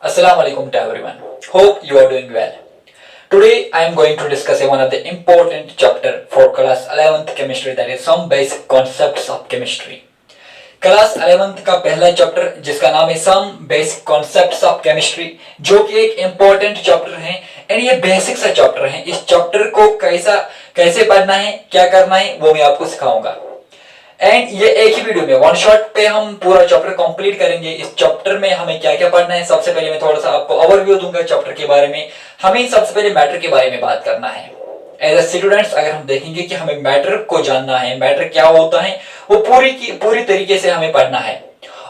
Assalamu alaikum to everyone. Hope you are doing well. Today I am going to discuss one of the important chapter for class 11th chemistry, that is some basic concepts of chemistry. Class 11th का पहला chapter जिसका नाम है some basic concepts of chemistry, जो कि एक important chapter है and ये बेसिक सा चैप्टर है। इस चैप्टर को कैसे पढ़ना है, क्या करना है, वो मैं आपको सिखाऊंगा। एंड ये एक ही वीडियो में वन शॉट पे हम पूरा चैप्टर कंप्लीट करेंगे। इस चैप्टर में हमें क्या क्या पढ़ना है, सबसे पहले मैं थोड़ा सा आपको ओवरव्यू दूंगा चैप्टर के बारे में। हमें सबसे पहले मैटर के बारे में बात करना है। एज ए स्टूडेंट्स अगर हम देखेंगे कि हमें मैटर को जानना है, मैटर क्या होता है, वो पूरी तरीके से हमें पढ़ना है।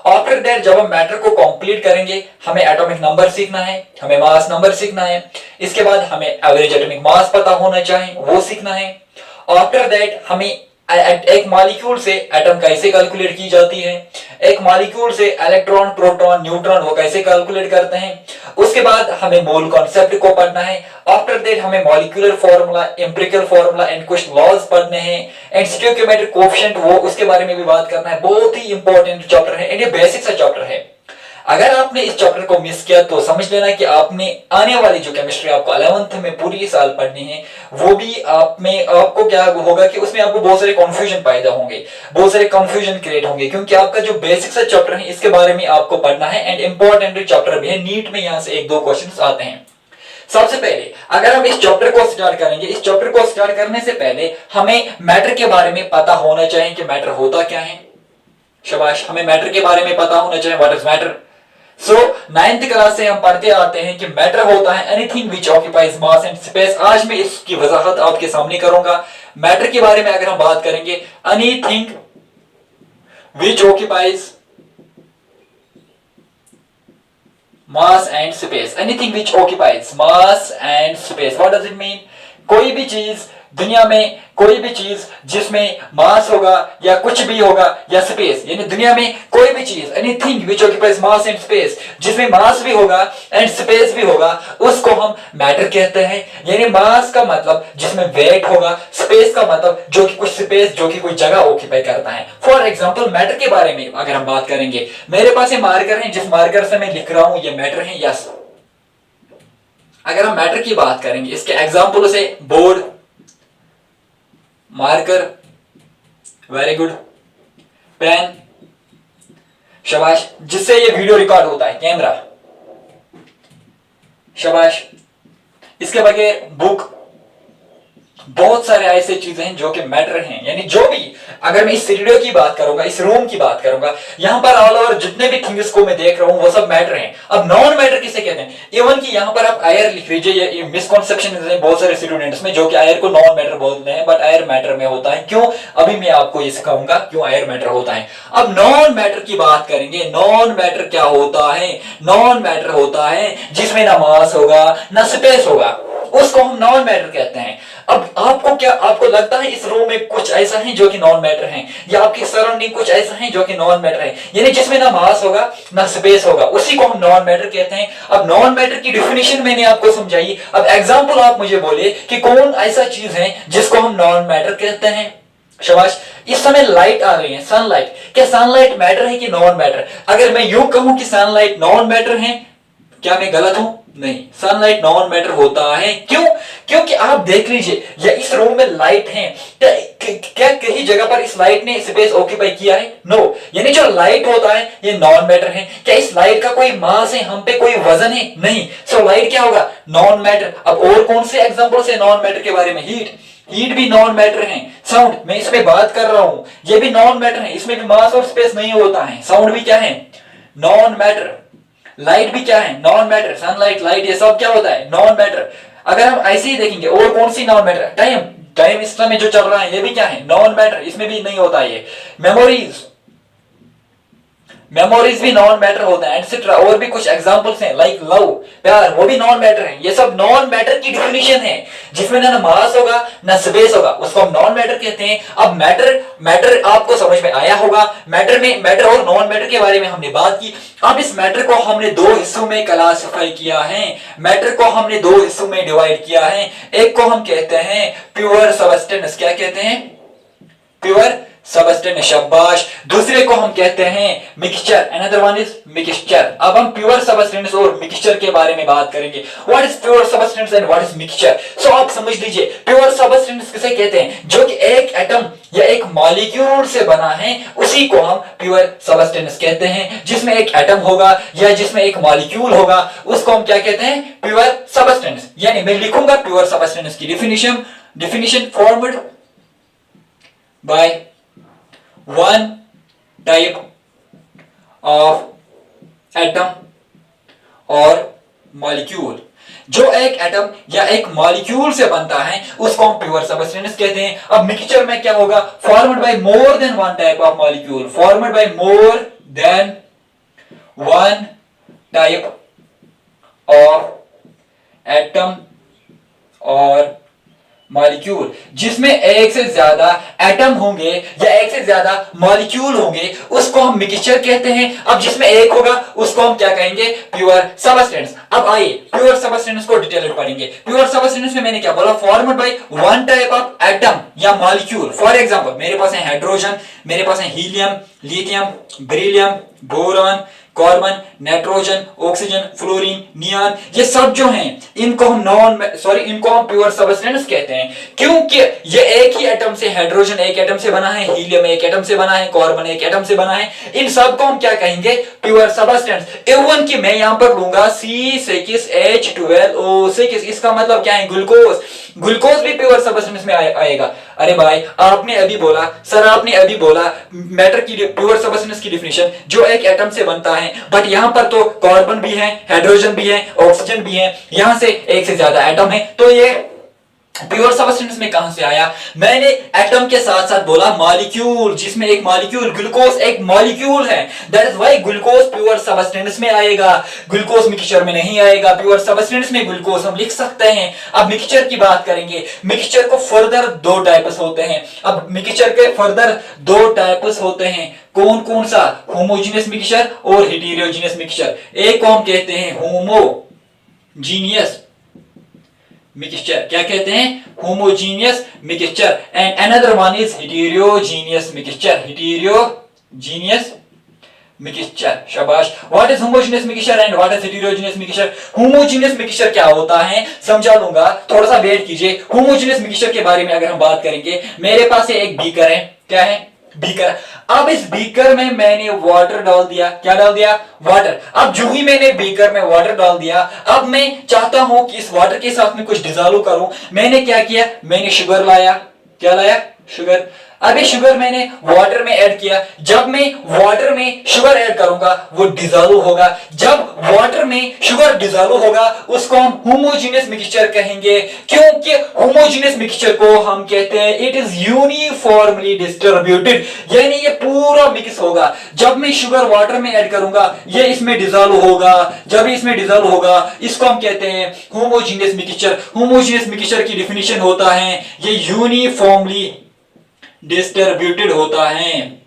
आफ्टर दैट जब हम मैटर को कंप्लीट करेंगे, हमें एटॉमिक नंबर सीखना है, हमें मास नंबर सीखना है, इसके बाद हमें एवरेज एटॉमिक मास पता होना चाहिए, वो सीखना है। आफ्टर दैट हमें एक मॉलिक्यूल से एटम कैसे कैलकुलेट की जाती है, एक मॉलिक्यूल से इलेक्ट्रॉन, प्रोटॉन, न्यूट्रॉन वो कैसे कैलकुलेट करते हैं। उसके बाद हमें मोल कॉन्सेप्ट को पढ़ना है। आफ्टर दैट हमें molecular formula, empirical formula and कुछ लॉज पढ़ने हैं एंड स्टोइकियोमेट्रिक कोएफिशिएंट वो उसके बारे में भी बात करना है। बहुत ही इंपॉर्टेंट चैप्टर है एंड ये बेसिक सा चैप्टर है। अगर आपने इस चैप्टर को मिस किया तो समझ लेना कि आपने आने वाली जो केमिस्ट्री आपको 11th में पूरी साल पढ़नी है, वो भी आपको क्या होगा कि उसमें आपको बहुत सारे कंफ्यूजन पैदा होंगे, बहुत सारे कंफ्यूजन क्रिएट होंगे, क्योंकि आपका जो बेसिक सा चैप्टर है इसके बारे में आपको पढ़ना है एंड इंपॉर्टेंट चैप्टर भी है। नीट में यहाँ से एक दो क्वेश्चन आते हैं। सबसे पहले अगर हम इस चैप्टर को स्टार्ट करेंगे, इस चैप्टर को स्टार्ट करने से पहले हमें मैटर के बारे में पता होना चाहिए कि मैटर होता क्या है। शाबाश, हमें मैटर के बारे में पता होना चाहिए, what is matter. So 9th class से हम पढ़ते आते हैं कि मैटर होता है anything which occupies mass and space. आज मैं इसकी वजाहत आपके सामने करूंगा। मैटर के बारे में अगर हम बात करेंगे, anything which occupies mass and space, anything which occupies mass and space, what does it mean. कोई भी चीज दुनिया में, कोई भी चीज जिसमें मास होगा या कुछ भी होगा या स्पेस, यानी दुनिया में कोई भी चीज, anything which occupies mass and space, जिसमें मास भी होगा एंड स्पेस भी होगा, उसको हम मैटर कहते हैं। यानी मास का मतलब जिसमें वेट होगा, स्पेस का मतलब जो कि कुछ स्पेस, जो कि कोई जगह ऑक्यूपाई करता है। फॉर एग्जांपल मैटर के बारे में अगर हम बात करेंगे, मेरे पास ये मार्कर है, जिस मार्कर से मैं लिख रहा हूं ये मैटर है। यस, अगर हम मैटर की बात करेंगे, इसके एग्जांपल से board, marker, very good, pen, शाबाश, जिससे ये वीडियो रिकॉर्ड होता है, कैमरा, शाबाश, इसके बगैर बुक, बहुत सारे ऐसे चीजें हैं जो कि मैटर हैं। यानी जो भी, अगर मैं इस वीडियो की बात करूंगा, इस रूम की बात करूंगा, यहां पर ऑल ओवर जितने भी थिंग्स को मैं देख रहा हूं वो सब मैटर हैं। अब नॉन मैटर किसे कहते हैं, इवन कि यहां पर आप एयर लिख लीजिए, ये मिसकॉन्सेप्शन है बहुत सारे स्टूडेंट्स में, जो कि एयर को नॉन मैटर बोलते हैं, बट एयर मैटर में होता है। क्यों, अभी मैं आपको ये सिखाऊंगा क्यों एयर मैटर होता है। अब नॉन मैटर की बात करेंगे, नॉन मैटर क्या होता है। नॉन मैटर होता है जिसमें ना मास होगा ना स्पेस होगा, उसको हम नॉन मैटर कहते हैं। अब आपको लगता है इस रूम में कुछ ऐसा है जो कि नॉन मैटर है, या आपकी सराउंडिंग कुछ ऐसा है जो कि नॉन मैटर है, यानी जिसमें ना मास होगा ना स्पेस होगा, उसी को हम नॉन मैटर कहते हैं। अब नॉन मैटर की डेफिनेशन मैंने आपको समझाई। अब एग्जांपल आप मुझे बोले कि कौन ऐसा चीज है जिसको हम नॉन मैटर कहते हैं। शाबाश, इस समय लाइट आ रही है, सनलाइट, क्या सनलाइट मैटर है कि नॉन मैटर। अगर मैं यूं कहूं कि सनलाइट नॉन मैटर है, क्या मैं गलत हूं? नहीं, सनलाइट नॉन मैटर होता है। क्यों? क्योंकि आप देख लीजिए, या इस रूम में लाइट है, क्या कहीं जगह पर इस लाइट ने स्पेस ऑक्यूपाई किया है? नो, यानी जो लाइट होता है ये नॉन मैटर है। क्या इस लाइट का कोई मास है, हम पे कोई वजन है? नहीं। सो लाइट क्या होगा? Non matter. अब और कौन से एग्जांपल से नॉन मैटर के बारे में? हीट भी नॉन मैटर है। साउंड, मैं इसमें बात कर रहा हूं, ये भी नॉन मैटर है, इसमें भी मास और स्पेस नहीं होता है। साउंड भी क्या है? Non matter. लाइट भी क्या है? Non matter. सनलाइट, लाइट, ये सब क्या होता है? Non matter. अगर हम ऐसे ही देखेंगे, और कौन सी नॉन मैटर? टाइम इस समय जो चल रहा है ये भी क्या है? नॉन मैटर, इसमें भी नहीं होता ये। मेमोरीज भी नॉन मैटर होता है, एटसेट्रा। और भी कुछ एग्जांपल्स हैं, लाइक लव, प्यार, वो भी नॉन मैटर है। ये सब नॉन मैटर की डेफिनेशन है, जिसमें ना मास होगा ना स्पेस होगा, उसको हम नॉन मैटर कहते हैं। अब मैटर आपको समझ में आया होगा। मैटर और नॉन मैटर के बारे में हमने बात की। अब इस मैटर को हमने दो हिस्सों में क्लासिफाई किया है। मैटर को हमने दो हिस्सों में डिवाइड किया है। एक को हम कहते हैं प्योर सबस्टेंस। क्या कहते हैं? प्योर सबस्टेंस, शाबाश। दूसरे को हम कहते हैं mixture, another one is mixture. अब हम प्योर सबस्टेंस और मिक्सचर के बारे में बात करेंगे। What is pure substance and what is mixture? So आप समझ लीजिए, प्योर सबस्टेंस किसे कहते हैं? जो कि एक एटम या एक मॉलिक्यूल से बना है, उसी को हम प्योर सबस्टेंस कहते हैं। जिसमें एक एटम होगा या जिसमें एक मॉलिक्यूल होगा, उसको हम क्या कहते हैं? Pure substance. यानी मैं लिखूंगा प्योर सबस्टेंस की definition formed by one type of atom or molecule। जो एक एटम या एक मॉलिक्यूल से बनता है, उसको हम प्योर सबस्टेंस कहते हैं। अब मिक्सचर में क्या होगा? Formed by more than one type of molecule, formed by more than one type of atom और मॉलिक्यूल। जिसमें एक से ज्यादा एटम होंगे या एक से ज्यादा मॉलिक्यूल होंगे, उसको हम मिक्सचर कहते हैं। अब जिसमें एक होगा, उसको हम क्या कहेंगे? Pure substance. अब आइए प्योर सबस्टेंस को डिटेल में पढ़ेंगे। प्योर सबस्टेंस में मैंने क्या बोला? Formed by one type of atom या मॉलिक्यूल। फॉर एग्जांपल, मेरे पास है हाइड्रोजन, मेरे पास है helium, lithium, beryllium, boron, carbon, nitrogen, oxygen, fluorine, neon. ये सब जो हैं, इनको हम प्योर सबस्टेंस कहते हैं। क्योंकि ये एक ही एटम से, हाइड्रोजन एक एटम से बना है, हीलियम एक एटम से बना है, कार्बन एक एटम से बना है। इन सब को हम क्या कहेंगे? Pure substance. इवन कि मैं यहां पर लूंगा C6H12O6, इसका मतलब क्या है? ग्लूकोज। ग्लूकोज भी प्योर सबस्टेंस में आएगा। अरे भाई, आपने अभी बोला, सर आपने अभी बोला मैटर की प्योर सबस्टेंस की डिफिनेशन जो एक एटम से बनता है, बट यहां पर तो कार्बन भी है, हाइड्रोजन भी है, ऑक्सीजन भी है, यहां से एक से ज्यादा एटम है। तो ये प्योर सबस्टेंस में कहां से आया? मैंने एटम के साथ साथ बोला मॉलिक्यूल, जिसमें एक मॉलिक्यूल, ग्लूकोज एक मॉलिक्यूल है। That is why glucose pure substance में आएगा, ग्लूकोज मिक्सचर में नहीं आएगा। प्योर सबस्टेंस में ग्लूकोज हम लिख सकते हैं। अब मिक्सचर की बात करेंगे। मिक्सचर को फर्दर दो टाइप्स होते हैं। अब मिक्सचर के फर्दर दो टाइप्स होते हैं। कौन कौन सा? होमोजेनियस मिक्सचर और हेटेरोजेनियस मिक्सचर। एक को हम कहते हैं होमोजीनियस मिक्सचर। क्या कहते हैं? Homogeneous mixture. And another one is heterogeneous mixture, heterogeneous mixture. शाबाश। What is homogeneous mixture and what is heterogeneous mixture? Homogeneous mixture क्या होता है समझा लूंगा, थोड़ा सा वेट कीजिए। होमोजेनियस मिक्सचर के बारे में अगर हम बात करेंगे, मेरे पास एक बीकर है। क्या है? बीकर। अब इस बीकर में मैंने वाटर डाल दिया। क्या डाल दिया? वाटर। अब जो ही मैंने बीकर में वाटर डाल दिया, अब मैं चाहता हूं कि इस वाटर के साथ में कुछ डिसॉल्व करूं। मैंने क्या किया? मैंने शुगर लाया। क्या लाया? शुगर। अभी शुगर मैंने वाटर में ऐड किया। जब मैं वाटर में शुगर ऐड करूंगा, वो डिसॉल्व होगा। जब वाटर में शुगर डिसॉल्व होगा, उसको हम होमोजेनियस मिक्सचर कहेंगे। क्योंकि होमोजेनियस मिक्सचर को हम कहते हैं इट इज यूनिफॉर्मली डिस्ट्रीब्यूटेड, यानी ये पूरा मिक्स होगा। जब मैं शुगर वाटर में ऐड करूंगा, ये इसमें डिसॉल्व होगा। जब इसमें डिसॉल्व होगा, इसको हम कहते हैं होमोजेनियस मिक्सचर। होमोजेनियस मिक्सचर की डिफिनीशन होता है ये यूनिफॉर्मली डिस्ट्रीब्यूटेड होता है,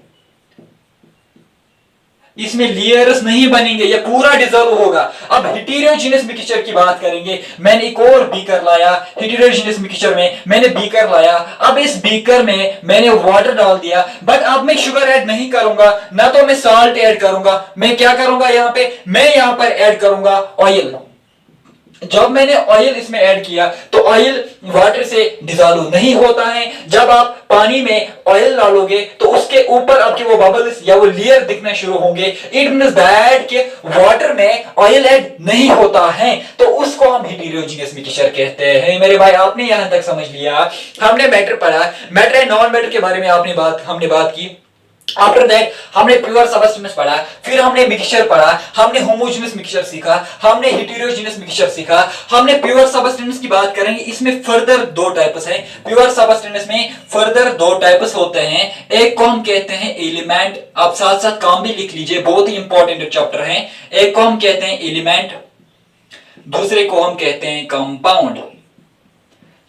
इसमें लेयर्स नहीं बनेंगे, ये पूरा डिसॉल्व होगा। अब हेटेरोजेनियस मिक्सचर की बात करेंगे। मैंने एक और बीकर लाया। हेटेरोजेनियस मिक्सचर में मैंने बीकर लाया। अब इस बीकर में मैंने वाटर डाल दिया, बट अब मैं शुगर ऐड नहीं करूंगा, ना तो मैं साल्ट ऐड करूंगा। मैं क्या करूंगा यहां पे? मैं यहां पर ऐड करूंगा ऑयल। जब मैंने ऑयल इसमें ऐड किया, तो ऑयल वाटर से डिसॉल्व नहीं होता है। जब आप पानी में ऑयल डालोगे, तो उसके ऊपर आपके वो बबल्स या वो लेयर दिखना शुरू होंगे। इट मींस दैट कि वाटर में ऑयल ऐड नहीं होता है, तो उसको हम हेटेरोजेनियस मिक्सचर कहते हैं। मेरे भाई, आपने यहां तक समझ लिया। हमने मैटर पढ़ा, मैटर एंड नॉन मैटर के बारे में हमने बात की। आफ्टर दैट हमने प्योर सबस्टेंस पढ़ा, फिर हमने मिक्सचर पढ़ा, हमने होमोजेनियस मिक्सचर सीखा, हमने हेटेरोजेनियस मिक्सचर सीखा, हमने प्योर सबस्टेंस की बात करेंगे। इसमें फर्दर दो टाइप्स हैं। प्योर सबस्टेंस में फर्दर दो टाइप्स होते हैं। एक को हम कहते हैं एलिमेंट, आप साथ साथ काम भी लिख लीजिए, बहुत ही इंपॉर्टेंट चैप्टर है। एक को हम कहते हैं एलिमेंट, दूसरे को हम कहते हैं कंपाउंड।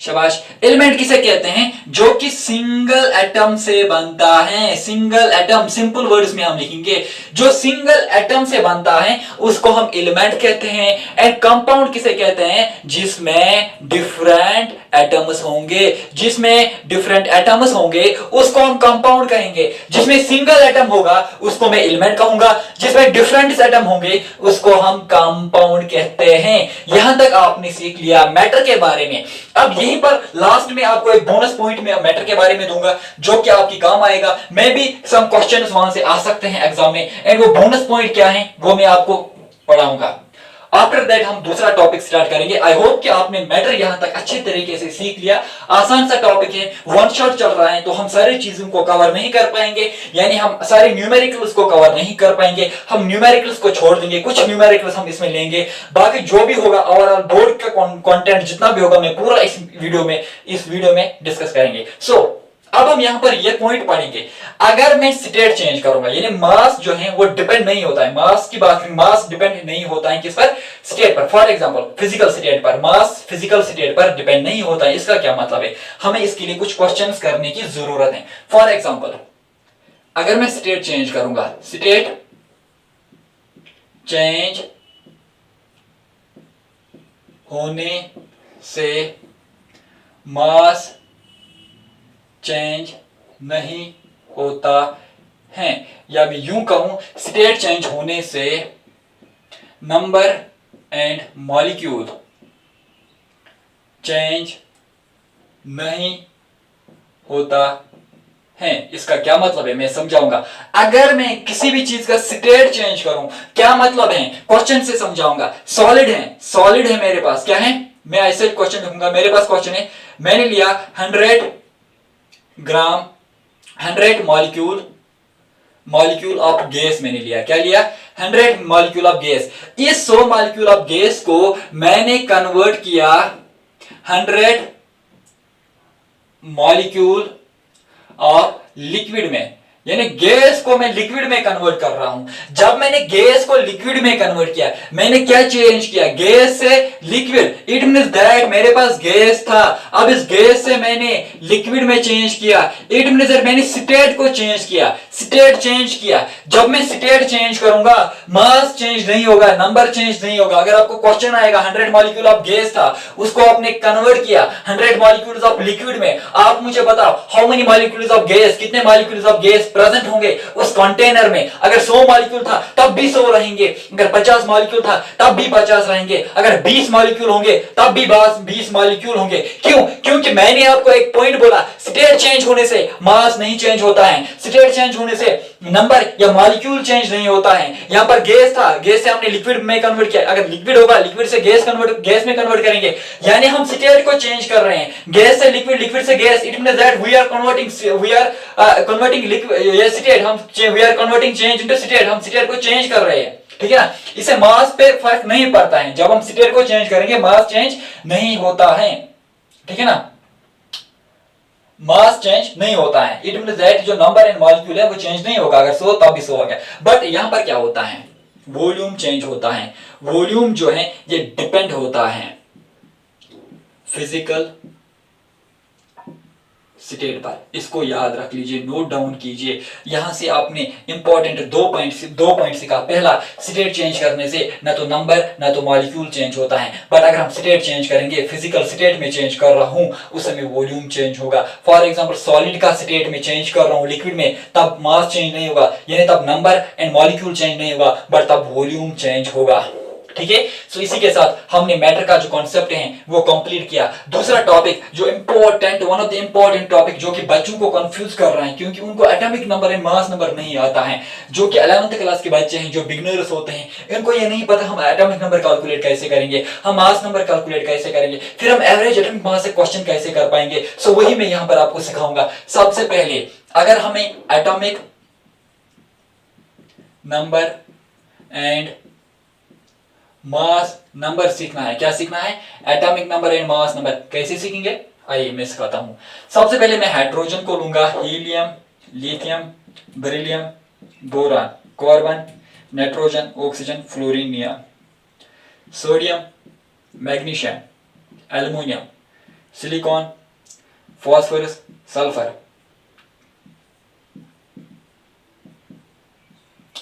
शाबाश। एलिमेंट किसे कहते हैं? जो कि सिंगल एटम से बनता है। सिंगल एटम, सिंपल वर्ड्स में हम लिखेंगे, जो सिंगल एटम से बनता है उसको हम एलिमेंट कहते हैं। एंड कंपाउंड किसे कहते हैं? जिसमें डिफरेंट एटम्स होंगे, जिसमें डिफरेंट एटम्स होंगे उसको हम कंपाउंड कहेंगे। जिसमें सिंगल एटम होगा उसको मैं एलिमेंट कहूंगा, जिसमें डिफरेंट एटम होंगे उसको हम कंपाउंड कहते हैं। यहां तक आपने सीख लिया मैटर के बारे में। अब यहीं पर लास्ट में आपको एक बोनस पॉइंट में मैटर के बारे में दूंगा जो कि आपकी काम आएगा। मैं भी सम क्वेश्चंस वहां से आ सकते हैं एग्जाम में, एंड वो बोनस पॉइंट क्या है वो मैं आपको पढ़ाऊंगा। आफ्टर दैट हम दूसरा टॉपिक स्टार्ट करेंगे। आई होप कि आपने मैटर यहां तक अच्छे तरीके से सीख लिया। आसान सा टॉपिक है, वन शॉट चल रहा है तो हम सारी चीजों को कवर नहीं कर पाएंगे, यानी हम सारे न्यूमेरिकल्स को कवर नहीं कर पाएंगे। हम न्यूमेरिकल्स को छोड़ देंगे, कुछ न्यूमेरिकल्स हम इसमें लेंगे, बाकी जो भी होगा ओवरऑल बोर्ड का कंटेंट जितना भी होगा मैं पूरा इस वीडियो में डिस्कस करेंगे। सो अब हम यहां पर ये पॉइंट पढ़ेंगे। अगर मैं स्टेट चेंज करूंगा, यानी मास जो है वो डिपेंड नहीं होता है, मास की बात करें, मास डिपेंड नहीं होता है किस पर? स्टेट पर। फॉर एग्जांपल फिजिकल स्टेट पर, मास फिजिकल स्टेट पर डिपेंड नहीं होता है। इसका क्या मतलब है? हमें इसके लिए कुछ क्वेश्चंस करने की जरूरत है। फॉर एग्जांपल अगर मैं स्टेट चेंज करूंगा, स्टेट चेंज होने से मास चेंज नहीं होता है, या मैं यूं कहूं स्टेट चेंज होने से नंबर एंड मॉलिक्यूल चेंज नहीं होता है। इसका क्या मतलब है मैं समझाऊंगा। अगर मैं किसी भी चीज का स्टेट चेंज करूं, क्या मतलब है क्वेश्चन से समझाऊंगा। सॉलिड है मेरे पास, क्या है? मैं ऐसे क्वेश्चन लिखूंगा, मेरे पास क्वेश्चन है, मैंने लिया 100 ग्राम 100 मॉलिक्यूल ऑफ गैस मैंने लिया। क्या लिया? 100 मॉलिक्यूल ऑफ गैस। इस 100 मॉलिक्यूल ऑफ गैस को मैंने कन्वर्ट किया 100 मॉलिक्यूल ऑफ लिक्विड में, यानी गैस को मैं लिक्विड में कन्वर्ट कर रहा हूं। जब मैंने गैस को लिक्विड में कन्वर्ट किया, मैंने क्या चेंज किया? गैस से लिक्विड। इट मींस दैट मेरे पास गैस था, अब इस गैस से मैंने लिक्विड में चेंज किया। इट मींस दैट मैंने स्टेट को चेंज किया, स्टेट चेंज किया। जब मैं स्टेट चेंज करूंगा मास चेंज नहीं होगा, नंबर चेंज नहीं होगा। अगर आपको क्वेश्चन आएगा 100 मॉलिक्यूल ऑफ गैस था, उसको आपने कन्वर्ट किया 100 मॉलिक्यूल्स ऑफ लिक्विड में, आप मुझे बताओ how many molecules of gas, कितने मॉलिक्यूल्स ऑफ गैस प्रेजेंट होंगे उस कंटेनर में। अगर 100 मॉलिक्यूल था तब भी 100 रहेंगे, अगर 50 मॉलिक्यूल था तब भी 50 रहेंगे, अगर 20 मॉलिक्यूल होंगे तब भी 20 मॉलिक्यूल होंगे। क्यों? क्योंकि मैंने आपको एक पॉइंट बोला, स्टेट चेंज होने से मास नहीं चेंज होता है, स्टेट चेंज होने से नंबर या मॉलिक्यूल चेंज नहीं होता है। यहां पर गैस था, गैस से हमने लिक्विड में कन्वर्ट किया, अगर लिक्विड होगा लिक्विड से गैस में कन्वर्ट करेंगे, यानी हम स्टेट को चेंज कर रहे हैं, गैस से लिक्विड, लिक्विड से gas. It means that we are converting liquid state, we are converting change into state, हम स्टेट को चेंज कर रहे हैं, ठीक है ना। इससे मास पे फर्क नहीं पड़ता है, जब हम स्टेट को चेंज करेंगे मास चेंज नहीं होता है, ठीक है ना, मास चेंज नहीं होता है। इट मींस दैट जो नंबर एंड मॉलिक्यूल है वो चेंज नहीं होगा, अगर 100 तब भी 100 हो गया। बट यहां पर क्या होता है? वॉल्यूम चेंज होता है। वॉल्यूम जो है ये डिपेंड होता है फिजिकल स्टेट पर। इसको याद रख लीजिए, नोट डाउन कीजिए। यहां से आपने इंपॉर्टेंट दो पॉइंट सीखा। पहला, स्टेट चेंज करने से ना तो नंबर ना तो मॉलिक्यूल चेंज होता है, बट अगर हम स्टेट चेंज करेंगे, फिजिकल स्टेट में चेंज कर रहा हूं, उस समय वॉल्यूम चेंज होगा। फॉर एग्जांपल सॉलिड का स्टेट में चेंज कर रहा हूं लिक्विड में, तब मास चेंज नहीं होगा, यानी तब नंबर एंड मॉलिक्यूल चेंज नहीं होगा, बट तब वॉल्यूम चेंज होगा, ठीक है। सो इसी के साथ हमने मैटर का जो कॉन्सेप्ट है वो कंप्लीट किया। दूसरा टॉपिक जो important, one of the important topic जो कि बच्चों को कंफ्यूज कर रहा है, क्योंकि उनको atomic number and mass number नहीं आता है। जो कि 11th क्लास के बच्चे हैं, जो बिगिनर्स होते हैं, इनको ये नहीं पता हम एटॉमिक नंबर कैलकुलेट कैसे करेंगे, हम मास नंबर कैलकुलेट कैसे करेंगे, फिर हम एवरेज एटॉमिक मास से क्वेश्चन कैसे कर पाएंगे। सो वही मैं यहां पर आपको सिखाऊंगा। सबसे पहले अगर हमें atomic number and mass number सीखना है, क्या सीखना है? Atomic number and mass number. कैसे सीखेंगे? आइए मैं सिखाता हूं। सबसे पहले मैं हाइड्रोजन को लूंगा, helium, lithium, beryllium, boron, carbon, nitrogen, oxygen, fluorine, neon, sodium, magnesium, aluminium, silicon, phosphorus, sulphur.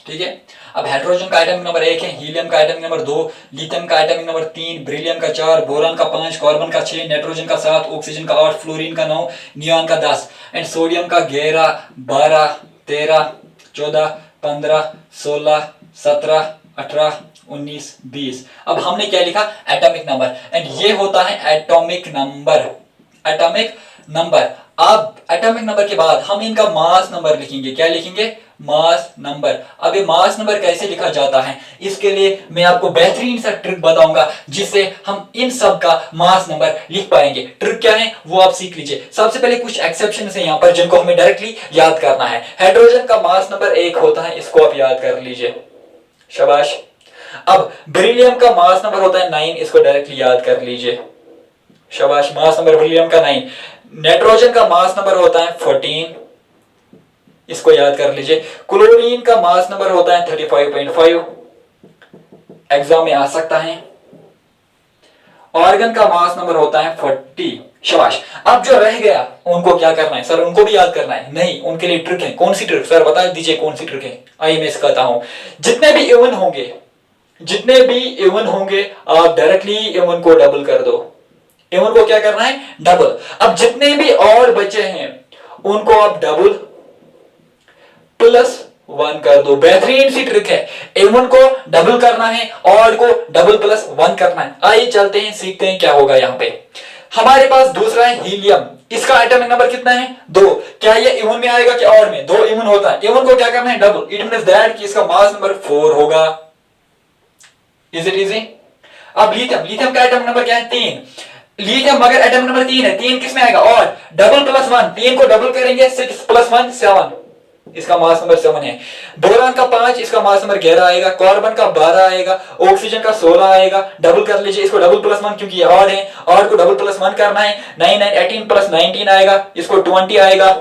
ठीक है। अब हाइड्रोजन का एटॉमिक नंबर 1 है, हीलियम का एटॉमिक नंबर 2, लिथियम का एटॉमिक नंबर 3, बेरिलियम का 4, बोरान का 5, कार्बन का 6, नाइट्रोजन का 7, ऑक्सीजन का 8, फ्लोरीन का 9, नियॉन का 10 एंड सोडियम का 11, 12, 13, 14, 15, 16, 17, 18, 19, 20। अब हमने क्या लिखा? Atomic number. एंड ये होता है एटॉमिक नंबर। Atomic number. अब एटॉमिक नंबर के बाद हम इनका मास नंबर लिखेंगे। क्या लिखेंगे? Mass number. अब ये मास नंबर कैसे लिखा जाता है, इसके लिए मैं आपको बेहतरीन सा ट्रिक बताऊंगा जिससे हम इन सब का मास नंबर लिख पाएंगे। ट्रिक क्या है वो आप सीख लीजिए। सबसे पहले कुछ एक्सेप्शन है यहाँ पर जिनको हमें डायरेक्टली याद करना है। हाइड्रोजन का मास नंबर 1 होता है, इसको आप याद कर लीजिए, शाबाश। अब बेरिलियम का मास नंबर होता है 9, इसको डायरेक्टली याद कर लीजिए, शाबाश। मास नंबर बेरिलियम का 9। नाइट्रोजन का मास नंबर होता है 14, इसको याद कर लीजिए। क्लोरीन का मास नंबर होता है 35.5, एग्जाम में आ सकता है। ऑर्गन का मास नंबर होता है 40, शाबाश। अब जो रह गया उनको क्या करना है सर? उनको भी याद करना है? नहीं, उनके लिए ट्रिक है। कौन सी ट्रिक सर? बता दीजिए कौन सी ट्रिक है। आइए मैं सिखाता हूं। जितने भी इवन होंगे आप डायरेक्टली इवन को डबल कर दो। इवन को क्या करना है? डबल। अब जितने भी और बचे हैं उनको आप डबल प्लस 1 कर दो। बेहतरीन सी ट्रिक है। A1 को डबल करना है और को डबल प्लस 1 करना है। आइए चलते हैं, सीखते हैं क्या होगा। यहां पे हमारे पास दूसरा है हीलियम। इसका एटॉमिक नंबर कितना है? 2। क्या ये इवन में आएगा कि और में? 2 इवन होता है। इवन को क्या करना है? डबल। इट मींस दैट कि इसका मास नंबर 4 होगा। Is it easy? अब लिथियम का एटॉमिक नंबर क्या है? 3। लिथियम मगर एटॉमिक नंबर 3 है, 3 किस में आएगा? और डबल प्लस 1, 3 को डबल करेंगे, 6 प्लस 1 7, इसका मास नंबर 7 है। बोरान का 5, इसका मास नंबर 11 आएगा। कार्बन का 12 आएगा। ऑक्सीजन का 16 आएगा। डबल कर लीजिए इसको, डबल प्लस 1 क्योंकि ये ऑड है, ऑड को डबल प्लस 1 करना है। 9 9 18 प्लस 19 आएगा, इसको 20 आएगा,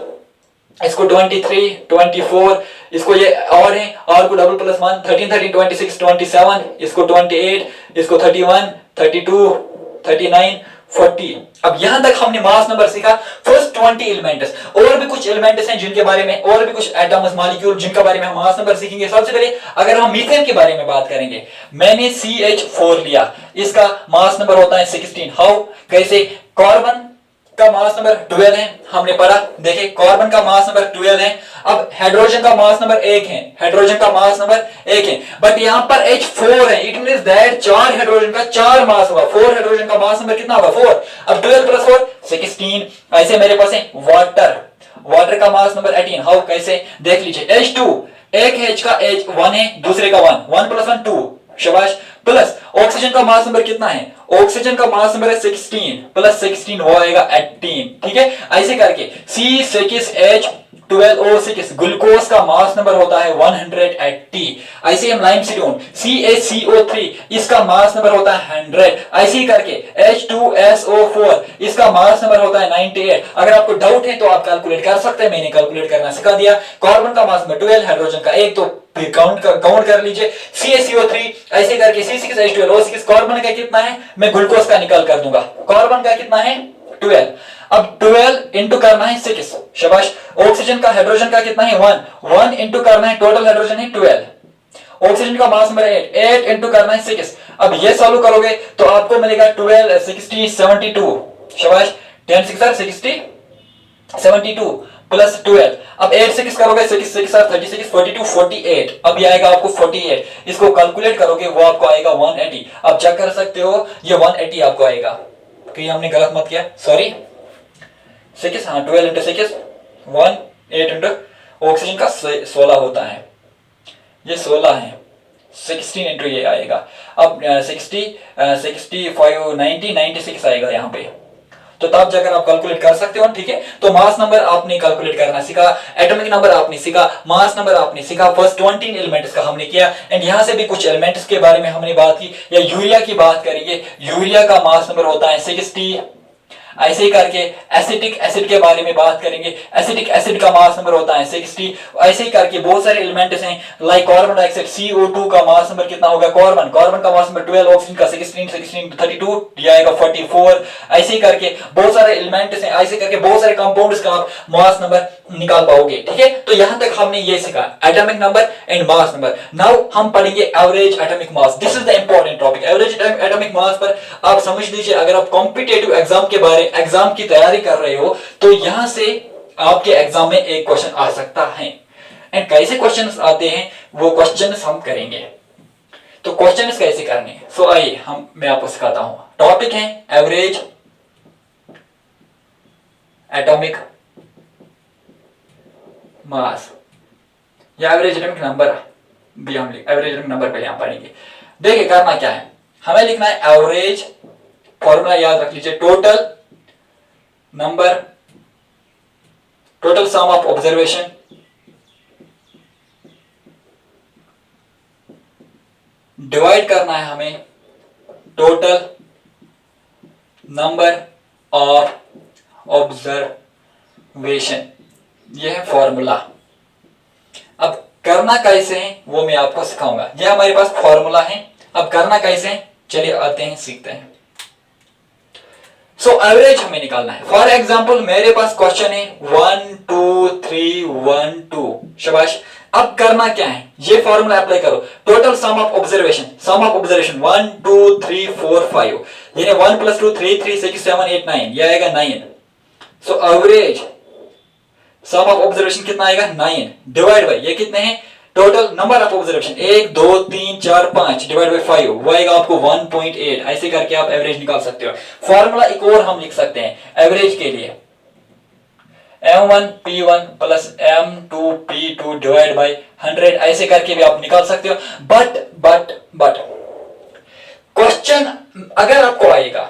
इसको 23 24, इसको ये और है, और को डबल प्लस 1 13 13 26 27, इसको 28, इसको 31 32 39 40। अब यहां तक हमने मास नंबर सीखा। First 20 elements. और भी कुछ एलिमेंट्स हैं जिनके बारे में, और भी कुछ एटम्स मॉलिक्यूल जिनके बारे में हम मास नंबर सीखेंगे। सबसे पहले अगर हम मीथेन के बारे में बात करेंगे, मैंने CH4 लिया, इसका मास नंबर होता है 16। हाउ? कैसे? कार्बन का मास नंबर 12 है, हमने पढ़ा। देखें कार्बन का मास नंबर 12 है। अब हाइड्रोजन का मास नंबर 1 है, हाइड्रोजन का मास नंबर 1 है, बट यहां पर H4 है। इट मींस दैट 4 हाइड्रोजन का 4 मास होगा। 4 हाइड्रोजन का मास नंबर कितना होगा? 4। अब 12 प्लस 4 16। ऐसे मेरे पास है वाटर का मास नंबर 18। हाउ? कैसे? देख लीजिए। H2, एक H का H 1 है, दूसरे का 1 प्लस 1 2, शाबाश। प्लस ऑक्सीजन का मास नंबर कितना है? ऑक्सीजन का मास नंबर है 16 प्लस 16 वो आएगा 18। ठीक है, ऐसे करके C6H12O6 ग्लूकोज का मास नंबर होता है 180। ऐसे हम लाइमस्टोन CaCO3 इसका मास नंबर होता है 100। ऐसे ही करके H2SO4 इसका मास नंबर होता है 98। अगर आपको डाउट है तो आप कैलकुलेट कर सकते हैं, मैंने कैलकुलेट करना सिखा दिया। कार्बन का मास नंबर 12, हाइड्रोजन का 1, तो फिर काउंट कर लीजिए। CaCO3 ऐसे करके C6H12O6 कार्बन का कितना है मैं ग्लूकोज का निकाल कर दूंगा। कार्बन का कितना है? 12। अब 12 इंटू करना है 6, शाबाश। ऑक्सीजन का हाइड्रोजन का कितना है? 1 इंटू करना है, टोटल हाइड्रोजन है 12। ऑक्सीजन का मास नंबर 8 इंटू करना है 6। अब ये सॉल्व करोगे तो आपको मिलेगा 12 60 72, शाबाश। 10 6 60 72 प्लस 12। अब 8 से किस करोगे? 6 6 36 42 48। अब ये आएगा आपको 48। इसको कैलकुलेट करोगे वो आपको आएगा 180। अब चेक कर सकते हो ये 180 आपको आएगा। कि हमने गलत मत किया, सॉरी। 6 हाँ 12 इंटू 6 1 8 इंटू ऑक्सीजन का 16 होता है, ये 16 है। 16 इंटू ये आएगा। अब 60 65 90 96 आएगा यहाँ पे। तो तब जाकर आप कैलकुलेट कर सकते हो। ठीक है, तो मास नंबर आपने कैलकुलेट करना सीखा, एटॉमिक नंबर आपने सीखा, मास नंबर आपने सीखा। फर्स्ट 20 एलिमेंट्स का हमने किया। एंड यहां से भी कुछ एलिमेंट्स के बारे में हमने बात की, या यूरिया की बात करेंगे। यूरिया का मास नंबर होता है 60। ऐसे ही करके एसिटिक एसिड के बारे में बात करेंगे। एसिटिक एसिड का मास नंबर होता है 60। ऐसे ही करके बहुत सारे एलिमेंट्स हैं लाइक कार्बन डाइऑक्साइड CO2 का मास नंबर कितना होगा, कार्बन का मास नंबर 12, ऑक्सीजन का 16 32 दिया आएगा 44। ऐसे ही करके बहुत सारे एलिमेंट्स हैं, ऐसे करके बहुत सारे कंपाउंड्स का आप मास नंबर निकाल पाओगे। ठीक है, तो यहां तक हमने ये सीखा atomic number and mass number. Now हम पढ़ेंगे average atomic mass. This is the important topic. Average atomic मास पर आप समझ लीजिए, अगर आप कॉम्पिटिटिव एग्जाम की तैयारी कर रहे हो तो यहां से आपके एग्जाम में एक क्वेश्चन आ सकता है। एंड कैसे क्वेश्चंस आते हैं वो क्वेश्चंस हम करेंगे। तो क्वेश्चंस कैसे करने, सो आइए मैं आपको सिखाता हूं। टॉपिक है एवरेज एटॉमिक मास या एवरेज एटॉमिक नंबर भी हम एवरेज एटॉमिक नंबर पहले हम पढ़ेंगे। देखिए करना क्या है, हमें लिखना है एवरेज, फॉर्मूला याद रख लीजिए, total number, total sum of observation divide करना है हमें टोटल नंबर ऑफ ऑब्जर्वेशन। यह है फॉर्मूला। अब करना कैसे है वो मैं आपको सिखाऊंगा। यह हमारे पास फॉर्मूला है, अब करना कैसे है चलिए आते हैं सीखते हैं। सो एवरेज हमें निकालना है। फॉर एग्जाम्पल मेरे पास क्वेश्चन है 1 2 3 1 2, शाबाश। अब करना क्या है, ये फॉर्मूला अप्लाई करो, टोटल सम ऑफ ऑब्जर्वेशन 1 2 3 4 5, यानी 1 + 2 3 3 6 7 8 9, ये आएगा 9। So average some of observation कितना आएगा 9 डिवाइड बाय ये कितने हैं total number of observation 1 2 3 4 5 divide by 5, वो आएगा आपको 1.8। ऐसे करके आप एवरेज निकाल सकते हो। फॉर्मूला एक और हम लिख सकते हैं एवरेज के लिए, M1 P1 + M2 P2 divide by 100, ऐसे करके भी आप निकाल सकते हो। बट क्वेश्चन अगर आपको आएगा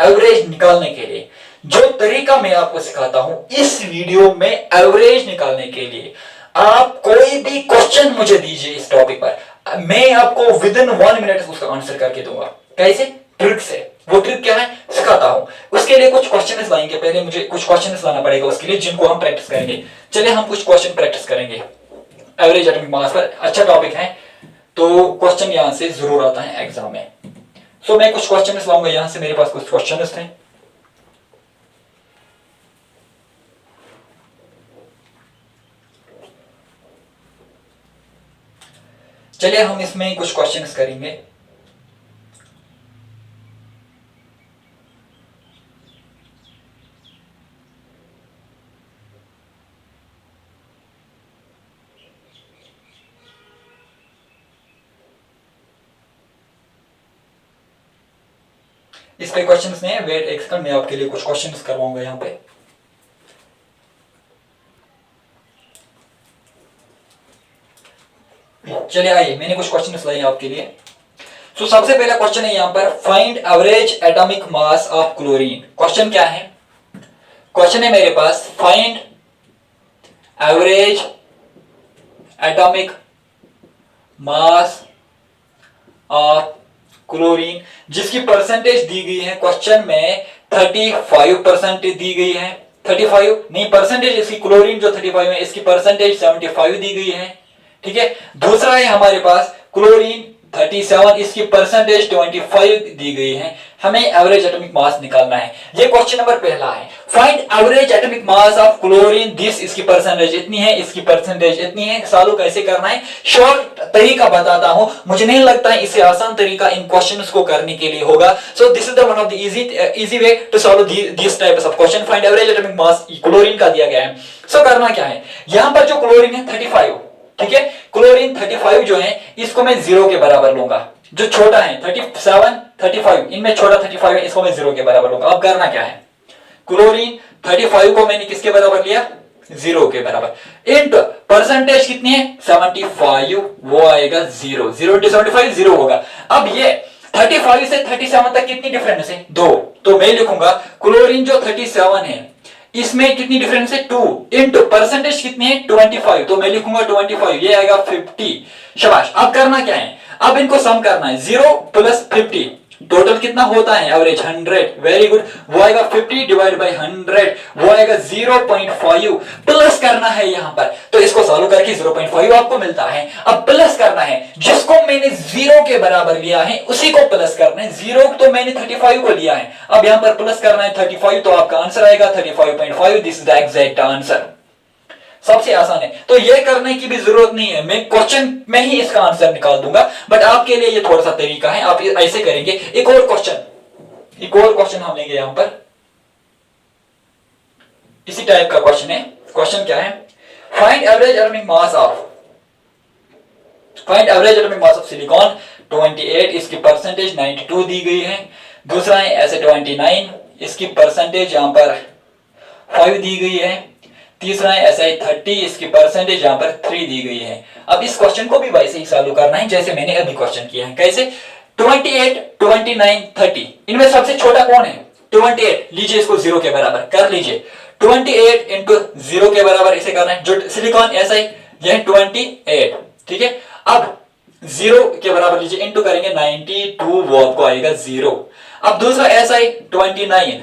एवरेज निकालने के लिए, जो तरीका मैं आपको सिखाता हूं इस वीडियो में एवरेज निकालने के लिए, आप कोई भी क्वेश्चन मुझे दीजिए इस टॉपिक पर, मैं आपको विदिन 1 मिनट उसका आंसर करके दूंगा। कैसे, ट्रिक से। वो ट्रिक क्या है सिखाता हूं। उसके लिए कुछ क्वेश्चंस लाएंगे, पहले मुझे कुछ क्वेश्चंस लाना पड़ेगा उसके लिए, जिनको हम प्रैक्टिस करेंगे। चलिए हम कुछ क्वेश्चन प्रैक्टिस करेंगे एवरेज एटॉमिक मास पर। अच्छा टॉपिक है तो क्वेश्चन यहां से जरूर आता है एग्जाम में। सो मैं कुछ क्वेश्चंस लाऊंगा यहां से, मेरे पास कुछ क्वेश्चंस थे। चलिए हम इसमें कुछ क्वेश्चंस करेंगे। इस पे क्वेश्चंस नहीं है, वेट एक सेकंड, मैं आपके लिए कुछ क्वेश्चंस करवाऊंगा यहां पे। चलिए आइए, मैंने कुछ क्वेश्चंस लाए आपके लिए। तो सबसे पहला क्वेश्चन है यहां पर, find average atomic mass of chlorine. Question क्या है, क्वेश्चन है मेरे पास find average atomic mass of chlorine, जिसकी परसेंटेज दी गई है क्वेश्चन में 35% दी गई है। 35 नहीं, परसेंटेज इसकी क्लोरीन जो 35 है इसकी परसेंटेज 75 दी गई है। ठीक है, दूसरा है हमारे पास क्लोरीन 37, इसकी परसेंटेज 25 दी गई है। हमें एवरेज एटॉमिक मास निकालना है। ये क्वेश्चन नंबर पहला है, find average atomic mass of chlorine, this इसकी परसेंटेज इतनी है, इसकी परसेंटेज इतनी है। सॉल्व कैसे करना है, शॉर्ट तरीका बताता हूं, मुझे नहीं लगता है इससे आसान तरीका इन क्वेश्चंस को करने के लिए होगा। So this is the one of the easy way to solve this types of question. Find average atomic mass chlorine का दिया गया है। सो करना क्या है, यहां पर जो क्लोरीन है 35, ठीक है, क्लोरीन 35 जो है इसको मैं 0 के बराबर लूंगा। जो छोटा है 37 35, इनमें छोटा 35 है, इसको मैं 0 के बराबर लूंगा। अब करना क्या है, क्लोरीन 35 को मैंने किसके बराबर लिया, 0 के बराबर। इनटू परसेंटेज कितनी है 75, वो आएगा 0 0 × 75 0 होगा। अब ये 35 से 37 तक कितनी डिफरेंस है, 2, तो मैं लिखूंगा क्लोरीन जो 37 है इसमें कितनी डिफरेंस है 2, इनटू परसेंटेज कितनी है 25, तो मैं लिखूंगा 25, ये आएगा 50। शाबाश। अब करना क्या है, अब इनको सम करना है, 0 + 50 टोटल कितना होता है एवरेज 100, वेरी गुड। वो आएगा 50 डिवाइड बाई 100, वो आएगा 0.5। प्लस करना है यहां पर, तो इसको सॉल्व करके 0.5 आपको मिलता है। अब प्लस करना है, जिसको मैंने 0 के बराबर लिया है उसी को प्लस करना है। 0 तो मैंने 35 को लिया है, अब यहां पर प्लस करना है 35, तो आपका आंसर आएगा 35.5। This is the exact answer. सबसे आसान है, तो ये करने की भी जरूरत नहीं है, मैं क्वेश्चन में ही इसका आंसर निकाल दूंगा, बट आपके लिए ये थोड़ा सा तरीका है, आप ऐसे करेंगे। एक और क्वेश्चन हम लेंगे यहां पर, इसी टाइप का क्वेश्चन है। क्वेश्चन क्या है? Find average atomic mass of silicon 28, इसकी परसेंटेज 92 दी गई है। दूसरा है SA29, इसकी परसेंटेज यहां पर 5 दी गई है। तीसरा है Si30, इसकी परसेंटेज यहां पर 3 दी गई है। अब इस क्वेश्चन को भी वैसे ही सॉल्व करना है जैसे मैंने अभी क्वेश्चन किया है। कैसे? 28, 29, 30, इनमें सबसे छोटा कौन है? 28 लीजिए, इसको 0 के बराबर कर लीजिए। 28 इंटू 0 के बराबर इसे करना है, जो सिलिकॉन Si यह 28, ठीक है। अब 0 के बराबर लीजिए, इंटू करेंगे 92, वो आपको आएगा 0। अब दूसरा Si29,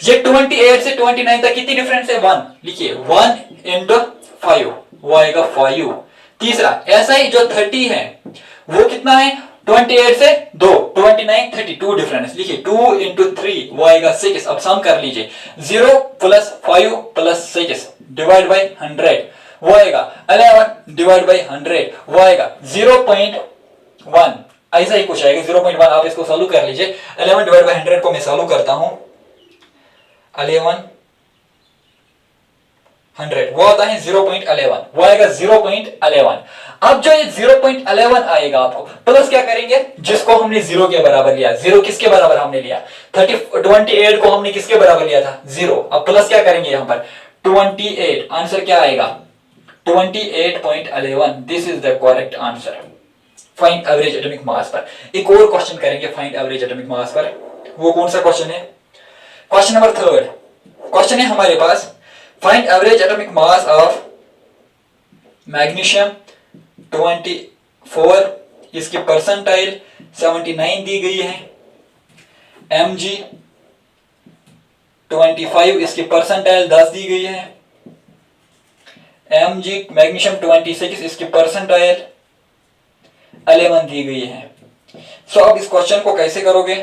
ये 28 से 29 तक कितनी डिफरेंस है? 1, लिखिए 1 इंटू 5, वो आएगा 5। तीसरा Si जो 30 है वो कितना है? 28 से 2, 29, 32 डिफरेंस, लिखिए 2 इंटू 3, वो आएगा 6। अब सम कर लीजिए, 0 प्लस 5 प्लस 6 डिवाइड बाई 100, वो आएगा 11 डिवाइड बाई 100, वो आएगा 0.1। ऐसा ही कुछ आएगा 0.1। आप इसको सॉल्व कर लीजिए। 11 डिवाइड बाई 100 को मैं सॉल्व करता हूं, 11 100, वो आता है 0.11, वो आएगा 0.11। अब जो ये 0.11 आएगा, आपको प्लस क्या करेंगे? जिसको हमने 0 के बराबर लिया, 0 किसके बराबर हमने लिया? 28 को हमने किसके बराबर लिया था? 0। अब प्लस क्या करेंगे यहां पर? 28, आंसर क्या आएगा? 28.11। This is the correct answer. Find average atomic मास पर एक और क्वेश्चन करेंगे, फाइंड एवरेज एटॉमिक मास पर। वो कौन सा क्वेश्चन है? क्वेश्चन नंबर 3 क्वेश्चन है हमारे पास, find average atomic mass of magnesium 24, इसकी परसेंटाइल 79 दी गई है। Mg 25, इसकी परसेंटाइल 10 दी गई है। Mg मैग्नीशियम 26, इसकी परसेंटाइल 11 दी गई है। सो अब इस क्वेश्चन को कैसे करोगे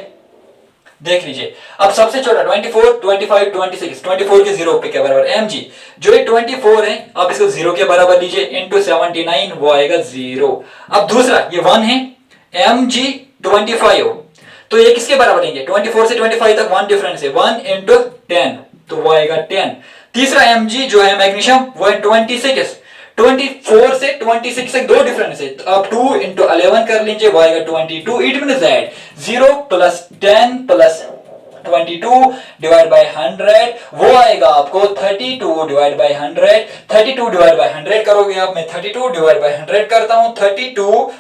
देख लीजिए। अब सबसे छोटा 24, 25, 26, 24 के 0 पे क्या बराबर? Mg जो ये 24 है, आप इसको 0 के बराबर लीजिए, इंटू 79, वो आएगा 0। अब दूसरा ये 1 है, Mg 25, तो ये किसके बराबर लेंगे? 24 से 25 तक 1 डिफरेंस है, 1 इंटू 10, तो वो आएगा 10। तीसरा Mg जो है मैग्नीशियम, वो है 26, 24 से 26 तक 2 डिफरेंस है, तो आप 2 इंटू 11 कर लीजिए, वो आएगा 22। It means that 0 plus 10 plus 22 divide by 100, वो आएगा आपको 32 डिवाइड बाय 100। 32 डिवाइड बाय 100 करोगे आप, मैं 32 डिवाइड बाय 100 करता हूं, 32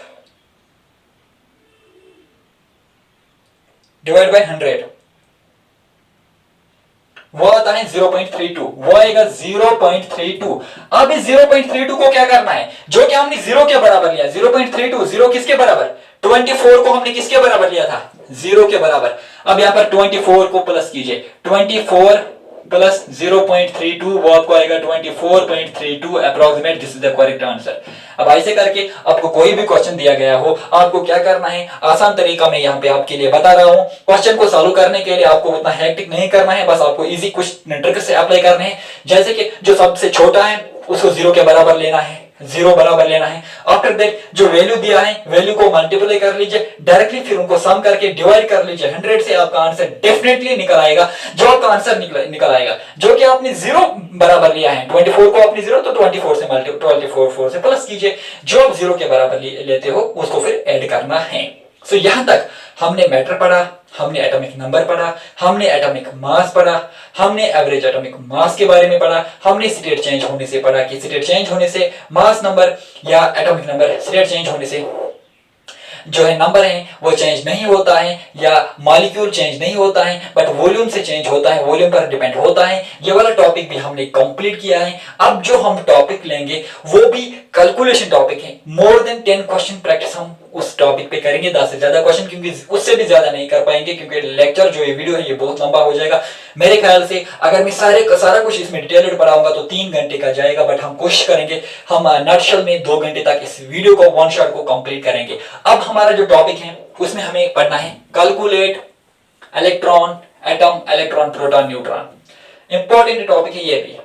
डिवाइड बाय 100, वो आता है 0.32, वो आएगा 0.32। अब इस 0.32 को क्या करना है? जो कि हमने 0 के बराबर लिया, 0.32, 0 किसके बराबर? 24 को हमने किसके बराबर लिया था? 0 के बराबर। अब यहां पर 24 को प्लस कीजिए, 24 प्लस 0.32, वो आपको आएगा 24.32 approximate. This is the correct answer. अब ऐसे करके आपको कोई भी क्वेश्चन दिया गया हो, आपको क्या करना है, आसान तरीका मैं यहाँ पे आपके लिए बता रहा हूँ। क्वेश्चन को सॉल्व करने के लिए आपको उतना हेक्टिक नहीं करना है, बस आपको इजी कुछ ट्रिक से अप्लाई करने हैं। जैसे कि जो सबसे छोटा है उसको 0 के बराबर लेना है, 0 बराबर लेना है। आफ्टर दैट जो वैल्यू दिया है, वैल्यू को मल्टीप्लाई कर लीजिए डायरेक्टली, फिर उनको सम करके डिवाइड कर लीजिए 100 से, आपका आंसर डेफिनेटली निकल आएगा। जो आपका आंसर निकल आएगा, जो कि आपने 0 बराबर लिया है, 24 को आपने 0, तो 24 से मल्टीप्लाई 24 से प्लस कीजिए। जो आप 0 के बराबर लेते हो उसको फिर ऐड करना है। सो यहां तक हमने मैटर पढ़ा, हमने एटॉमिक नंबर पढ़ा, हमने एटॉमिक मास पढ़ा, हमने एवरेज एटॉमिक मास के बारे में पढ़ा, हमने स्टेट चेंज होने से पढ़ा कि स्टेट चेंज होने से मास नंबर या एटॉमिक नंबर स्टेट चेंज होने से जो है नंबर है वो चेंज नहीं होता है, या मॉलिक्यूल चेंज नहीं होता है, बट वॉल्यूम से चेंज होता है, वॉल्यूम पर डिपेंड होता है। ये वाला टॉपिक भी हमने कंप्लीट किया है। अब जो हम टॉपिक लेंगे वो भी कैलकुलेशन टॉपिक है। मोर देन 10 क्वेश्चन प्रैक्टिस हम उस टॉपिक पे करेंगे 10 से ज्यादा क्वेश्चन, क्योंकि उससे भी ज्यादा नहीं कर पाएंगे, क्योंकि लेक्चर जो ये वीडियो है ये बहुत लंबा हो जाएगा। मेरे ख्याल से अगर मैं सारा कुछ इसमें डिटेल्ड पढ़ाऊंगा तो 3 घंटे का जाएगा, बट हम कोशिश करेंगे हम नटशल में 2 घंटे तक इस वीडियो को वन शॉट को कंप्लीट करेंगे। अब हमारा जो टॉपिक है उसमें हमें पढ़ना है calculate electron atom, electron proton neutron. Important topic है ये भी।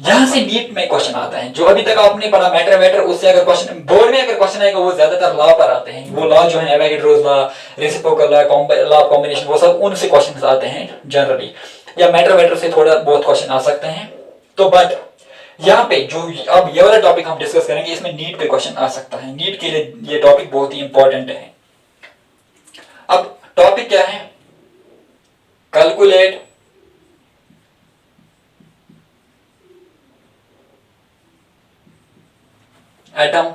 यहां से नीट में क्वेश्चन आता है, जो अभी तक आपने पढ़ा मैटर वेटर, उससे अगर क्वेश्चन बोर्ड में अगर क्वेश्चन आएगा वो ज्यादातर लॉ पर आते हैं। वो लॉ जो है Avogadro's law, reciprocal law, law of combination, वो सब उनसे क्वेश्चन आते हैं जनरली, या मैटर वेटर से थोड़ा बहुत क्वेश्चन आ सकते हैं। तो बट यहाँ पे जो अब ये वाला टॉपिक हम डिस्कस करेंगे इसमें नीट पे क्वेश्चन आ सकता है। नीट के लिए ये टॉपिक बहुत ही इंपॉर्टेंट है। अब टॉपिक क्या है? Calculate atom,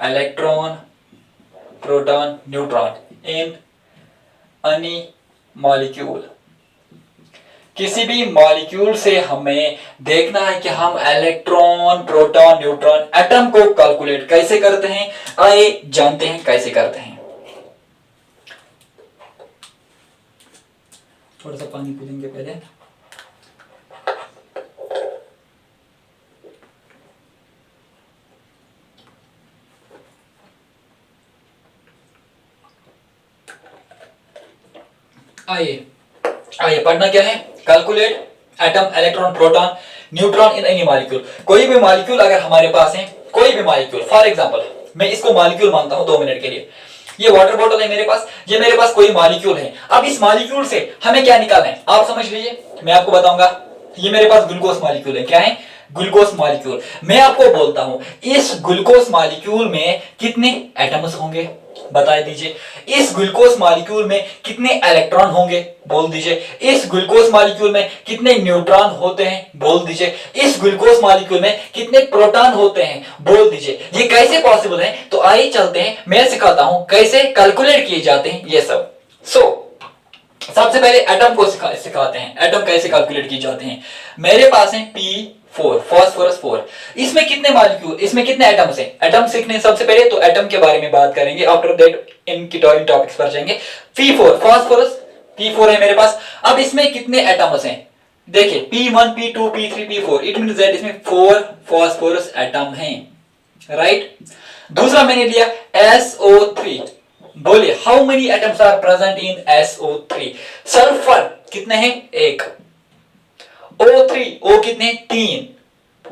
electron, proton, neutron in any molecule. किसी भी मॉलिक्यूल से हमें देखना है कि हम इलेक्ट्रॉन, प्रोटॉन, न्यूट्रॉन, एटम को कैलकुलेट कैसे करते हैं। आइए जानते हैं कैसे करते हैं। थोड़ा सा पानी पी लेंगे पहले। आइए पढ़ना क्या है? Calculate atom, electron, proton, neutron in any molecule. कोई भी मॉलिक्यूल अगर हमारे पास है, कोई भी मॉलिक्यूल, फॉर एग्जांपल मैं इसको मॉलिक्यूल मानता हूं 2 मिनट के लिए। ये वाटर बॉटल है मेरे पास, ये मेरे पास कोई मॉलिक्यूल है। अब इस मॉलिक्यूल से हमें क्या निकालना है आप समझ लीजिए, मैं आपको बताऊंगा। ये मेरे पास ग्लूकोज मॉलिक्यूल है। क्या है? Glucose molecule. मैं आपको बोलता हूं इस ग्लूकोज मॉलिक्यूल में कितने एटम्स होंगे, बता दीजिए। इस ग्लूकोज मॉलिक्यूल में कितने इलेक्ट्रॉन होंगे, बोल दीजिए। इस ग्लूकोज मॉलिक्यूल में कितने न्यूट्रॉन होते हैं, बोल दीजिए। इस ग्लूकोज मॉलिक्यूल में कितने प्रोटॉन होते हैं, बोल दीजिए। ये कैसे पॉसिबल है? तो आइए चलते हैं, मैं सिखाता हूं कैसे कैलकुलेट किए जाते हैं ये सब। सबसे पहले एटम को सिखाते हैं, एटम कैसे कैलकुलेट किए जाते हैं। मेरे पास है P4, फास्फोरस 4। इसमें कितने मॉलिक्यूल, इसमें कितने एटम्स हैं? एटम सीखने सबसे पहले तो एटम के बारे में बात करेंगे, आफ्टर दैट इनकी टॉपिक्स पर जाएंगे। P4 फास्फोरस, P4 है मेरे पास। अब इसमें कितने एटम्स हैं? देखिए P1, P2, P3, P4, it means that इसमें 4 फास्फोरस एटम हैं, राइट। दूसरा मैंने लिया SO3। बोलिए how many atoms are present in SO3? Sulphur कितने हैं? 1। O3, O कितने? 3।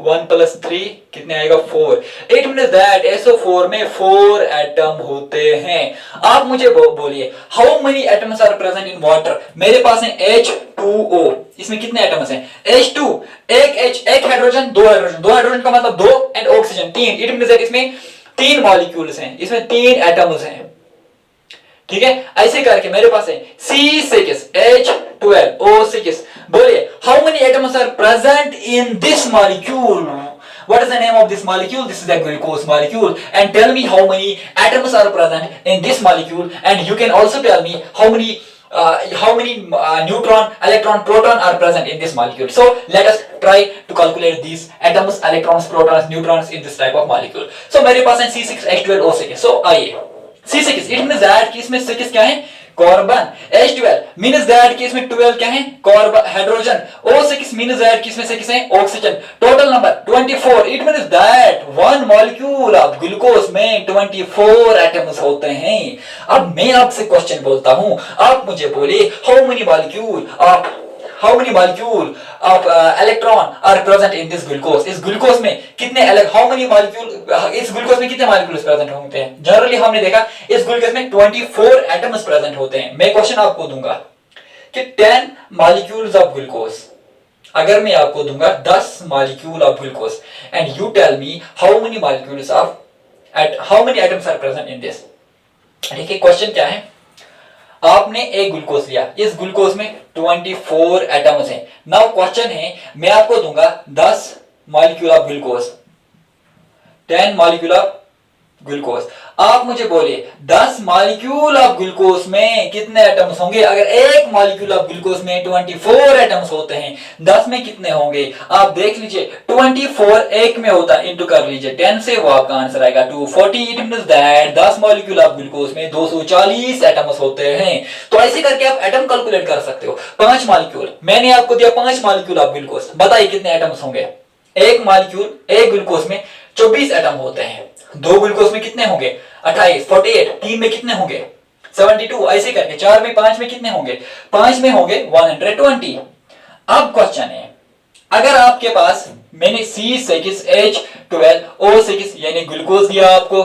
1 + 3 कितने आएगा? 4। इट मींस दैट SO4 में 4 एटम होते हैं। आप मुझे बोलिए how many atoms are present in water? मेरे पास है H2O। इसमें कितने एटम्स हैं? H2, एक H, एक हाइड्रोजन, 2 हाइड्रोजन। 2 हाइड्रोजन का मतलब 2 and oxygen 3। It means that इसमें 3 मॉलिक्यूल्स हैं, इसमें 3 एटम्स हैं, ठीक है। ऐसे करके मेरे पास है C6, H12O6। बोलिए how many atoms are present in this molecule? What is the name of this molecule? This is the glucose molecule. And tell me how many atoms are present in this molecule. And you can also tell me how many neutron, electron, proton are present in this molecule. So let us try to calculate these atoms, electrons, protons, neutrons in this type of molecule. So मेरे पास है C6H12O6। So आइए C6, it means that कि इसमें 6 क्या है? Carbon. H12 means that कि इसमें 12 क्या है? Carbon, hydrogen. O6 means that कि इसमें 6 है oxygen. Total number 24। It means that one molecule of glucose में 24 एटम्स होते हैं। अब मैं आपसे क्वेश्चन बोलता हूं, आप मुझे बोलिए how many molecule of electron are present in this glucose? इस ग्लूकोज में कितने हाउ मेनी मॉलिक्यूल, इस ग्लूकोज में कितने मॉलिक्यूल्स प्रेजेंट होते हैं? जनरली हमने देखा इस ग्लूकोज में 24 एटम्स प्रेजेंट होते हैं। मैं क्वेश्चन आपको दूंगा कि 10 मॉलिक्यूल्स ऑफ ग्लूकोज, अगर मैं आपको दूंगा 10 molecule of glucose and you tell me how many molecules of how many atoms are present in this. देखिए क्वेश्चन क्या है, आपने एक ग्लूकोज लिया, इस ग्लूकोज में 24 एटम्स हैं। नाउ क्वेश्चन है, मैं आपको दूंगा 10 molecule of glucose, 10 molecule of glucose. आप मुझे बोलिए 10 मॉलिक्यूल ऑफ ग्लूकोज में कितने एटम्स होंगे? अगर एक मॉलिक्यूल ऑफ ग्लूकोज में 24 एटम्स होते हैं, 10 में कितने होंगे? आप देख लीजिए 24 एक में होता है, इंटू कर लीजिए 10 से, वो आपका आंसर आएगा 240। It means that 10 molecule of glucose में 240 एटम्स होते हैं। तो ऐसे करके आप एटम कैलकुलेट कर सकते हो। 5 मॉलिक्यूल, मैंने आपको दिया 5 मॉलिक्यूल ऑफ ग्लूकोज, बताइए कितने एटम्स होंगे? एक मॉलिक्यूल, एक ग्लूकोज में 24 एटम होते हैं, दो ग्लूकोज में कितने होंगे? 28, 48, 3 में कितने होंगे? 72, ऐसे करके 4 में, 5 में कितने होंगे? 5 में होंगे 120। अब क्वेश्चन है, अगर आपके पास मैंने C6H12O6 यानी ग्लूकोज दिया आपको,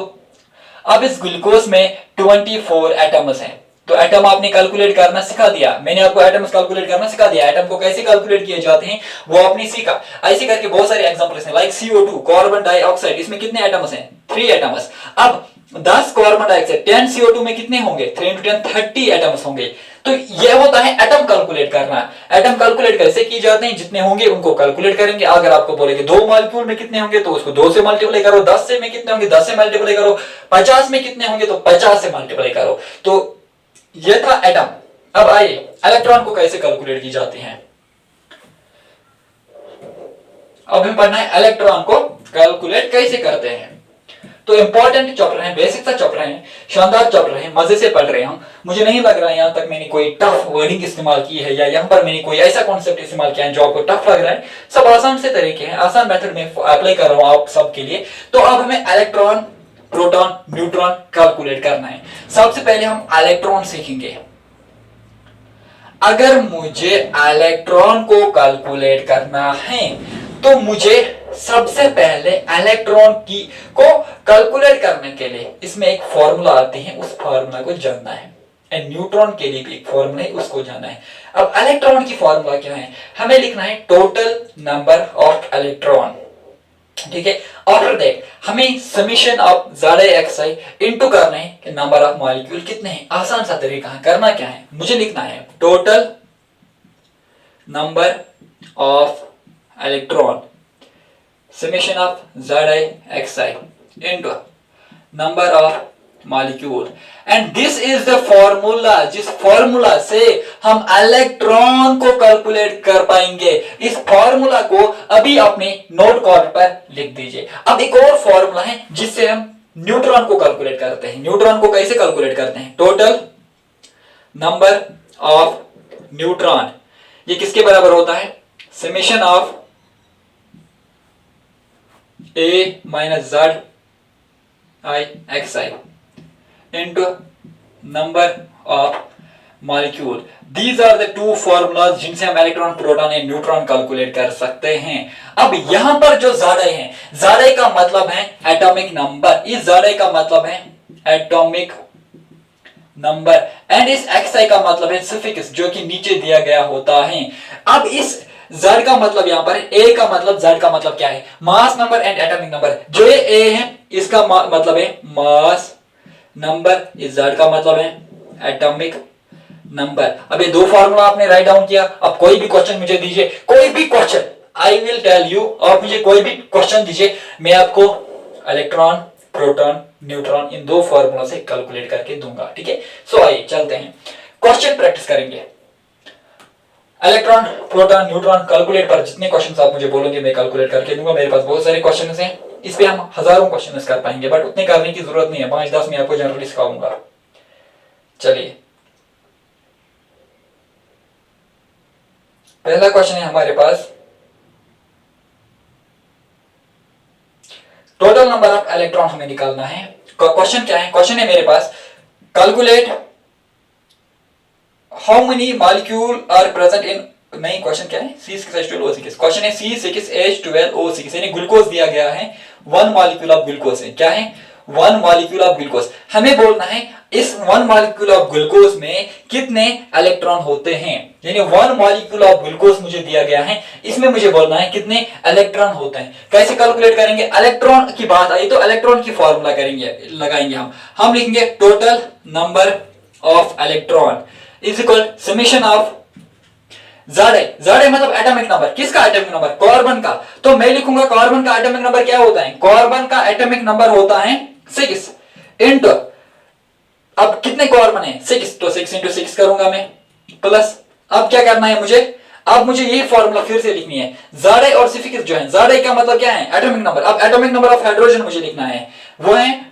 अब इस ग्लूकोज में 24 एटम्स हैं, तो एटम आपने कैलकुलेट करना सिखा दिया, मैंने आपको एटम्स कैलकुलेट करना सिखा दिया, एटम को कैसे कैलकुलेट किए जाते हैं वो आपने सीखा। ऐसे करके बहुत सारे एग्जांपल्स हैं, लाइक CO2 कार्बन डाइऑक्साइड, इसमें कितने एटम्स हैं? 3 एटम्स। अब 10 कार्बन डाइऑक्साइड 10 CO2 में कितने होंगे? 3 into 10 30 एटम्स होंगे। तो ये होता है एटम कैलकुलेट करना। एटम कैलकुलेट कैसे की जाते हैं? जितने होंगे उनको कैलकुलेट करेंगे। अगर आपको बोलेंगे 2 मॉलिक्यूल में कितने होंगे तो उसको 2 से मल्टीप्लाई करो, 10 से में कितने होंगे 10 से मल्टीप्लाई करो, 50 में कितने होंगे तो 50 से मल्टीप्लाई करो। तो ये था एटम। अब आइए इलेक्ट्रॉन को कैसे कैलकुलेट की जाती है। अब हमें पढ़ना है इलेक्ट्रॉन को कैलकुलेट कैसे करते हैं। तो इंपॉर्टेंट चैप्टर है, बेसिक सा चैप्टर है, शानदार चैप्टर है, मजे से पढ़ रहे हैं हम। मुझे नहीं लग रहा है यहां तक मैंने कोई टफ वर्डिंग इस्तेमाल की है या यहां पर मैंने कोई ऐसा कॉन्सेप्ट इस्तेमाल किया है जो आपको टफ लग रहा है। सब आसान से तरीके हैं, आसान मेथड में अप्लाई कर रहा हूं आप सबके लिए। तो अब हमें इलेक्ट्रॉन, प्रोटॉन, न्यूट्रॉन कैलकुलेट करना है। सबसे पहले हम इलेक्ट्रॉन सीखेंगे। अगर मुझे इलेक्ट्रॉन को कैलकुलेट करना है तो मुझे सबसे पहले इलेक्ट्रॉन की को कैलकुलेट करने के लिए इसमें एक फॉर्मूला आती है, उस फॉर्मूला को जानना है। एंड न्यूट्रॉन के लिए भी एक फॉर्मूला है, उसको जानना है। अब इलेक्ट्रॉन की फॉर्मूला क्या है? हमें लिखना है टोटल नंबर ऑफ इलेक्ट्रॉन, ठीक है। आफ्टर दैट हमें समेशन ऑफ xi इनटू करना है कि नंबर ऑफ मॉलिक्यूल कितने हैं। आसान सा तरीका है, करना क्या है, मुझे लिखना है total number of electron summation of xi into number of molecule, and this is the formula, जिस फॉर्मूला से हम इलेक्ट्रॉन को कैलकुलेट कर पाएंगे। इस फॉर्मूला को अभी अपने नोट कार्ड पर लिख दीजिए। अब एक और फॉर्मूला है जिससे हम न्यूट्रॉन को कैलकुलेट करते हैं। न्यूट्रॉन को कैसे कैलकुलेट करते हैं? टोटल नंबर ऑफ न्यूट्रॉन, ये किसके बराबर होता है? Summation of A minus xi into number of molecule. These are the two formulas जिनसे हम इलेक्ट्रॉन, प्रोटॉन या न्यूट्रॉन कैलकुलेट कर सकते हैं। अब यहां पर जो ज़्यादा है, ज़्यादा का मतलब है एटॉमिक नंबर, इस ज़्यादा का मतलब है एटॉमिक नंबर, एंड इस xi का मतलब है सफिक्स जो कि नीचे दिया गया होता है। अब इस Z का मतलब यहां पर A का मतलब, Z का मतलब क्या है? Mass number and atomic number. जो ये A है इसका मतलब है मास नंबर, इस Z का मतलब है एटॉमिक नंबर। अब ये दो फॉर्मूला आपने राइट डाउन किया। अब कोई भी क्वेश्चन मुझे दीजिए, कोई भी question, I will tell you, आप मुझे कोई भी क्वेश्चन दीजिए, मैं आपको इलेक्ट्रॉन, प्रोटॉन, न्यूट्रॉन इन दो फॉर्मूला से कैलकुलेट करके दूंगा, ठीक है। सो आइए चलते हैं, क्वेश्चन प्रैक्टिस करेंगे। इलेक्ट्रॉन, प्रोटॉन, न्यूट्रॉन कैलकुलेट पर जितने क्वेश्चंस आप मुझे बोलोगे मैं कैलकुलेट करके दूंगा। मेरे पास बहुत सारे क्वेश्चंस हैं, इस पे हम हजारों क्वेश्चंस कर पाएंगे, बट उतने करने की जरूरत नहीं है, 5-10 में आपको जनरली सिखाऊंगा। चलिए पहला क्वेश्चन है हमारे पास, टोटल नंबर ऑफ इलेक्ट्रॉन हमें निकालना है। क्वेश्चन क्या है? क्वेश्चन है मेरे पास, calculate how many molecule are present in, नहीं क्वेश्चन क्या है? C6H12O6। क्वेश्चन है C6H12O6 यानी ग्लूकोज दिया गया है, 1 मॉलिक्यूल ऑफ ग्लूकोज है। क्या है? 1 मॉलिक्यूल ऑफ ग्लूकोज। हमें बोलना है इस 1 मॉलिक्यूल ऑफ ग्लूकोज में कितने इलेक्ट्रॉन होते हैं, यानी 1 मॉलिक्यूल ऑफ ग्लूकोज मुझे दिया गया है, इसमें मुझे बोलना है कितने इलेक्ट्रॉन होते हैं। कैसे कैलकुलेट करेंगे? इलेक्ट्रॉन की बात आई तो इलेक्ट्रॉन की फॉर्मूला करेंगे, लगाएंगे हम लिखेंगे total number of electron is equal summation of Z मतलब एटॉमिक नंबर। किसका एटॉमिक नंबर? कार्बन का। तो मैं लिखूंगा कार्बन का एटॉमिक नंबर क्या होता है? कार्बन का एटॉमिक नंबर होता है 6 इंटू, अब कितने कार्बन है 6, तो 6 इंटू 6 करूंगा मैं, प्लस अब क्या करना है मुझे, अब मुझे ये फॉर्मूला फिर से लिखनी है। ज़ाडे और सफिक्स जो है, ज़ाडे का मतलब क्या है एटॉमिक नंबर, अब एटॉमिक नंबर ऑफ हाइड्रोजन मुझे लिखना है, वो है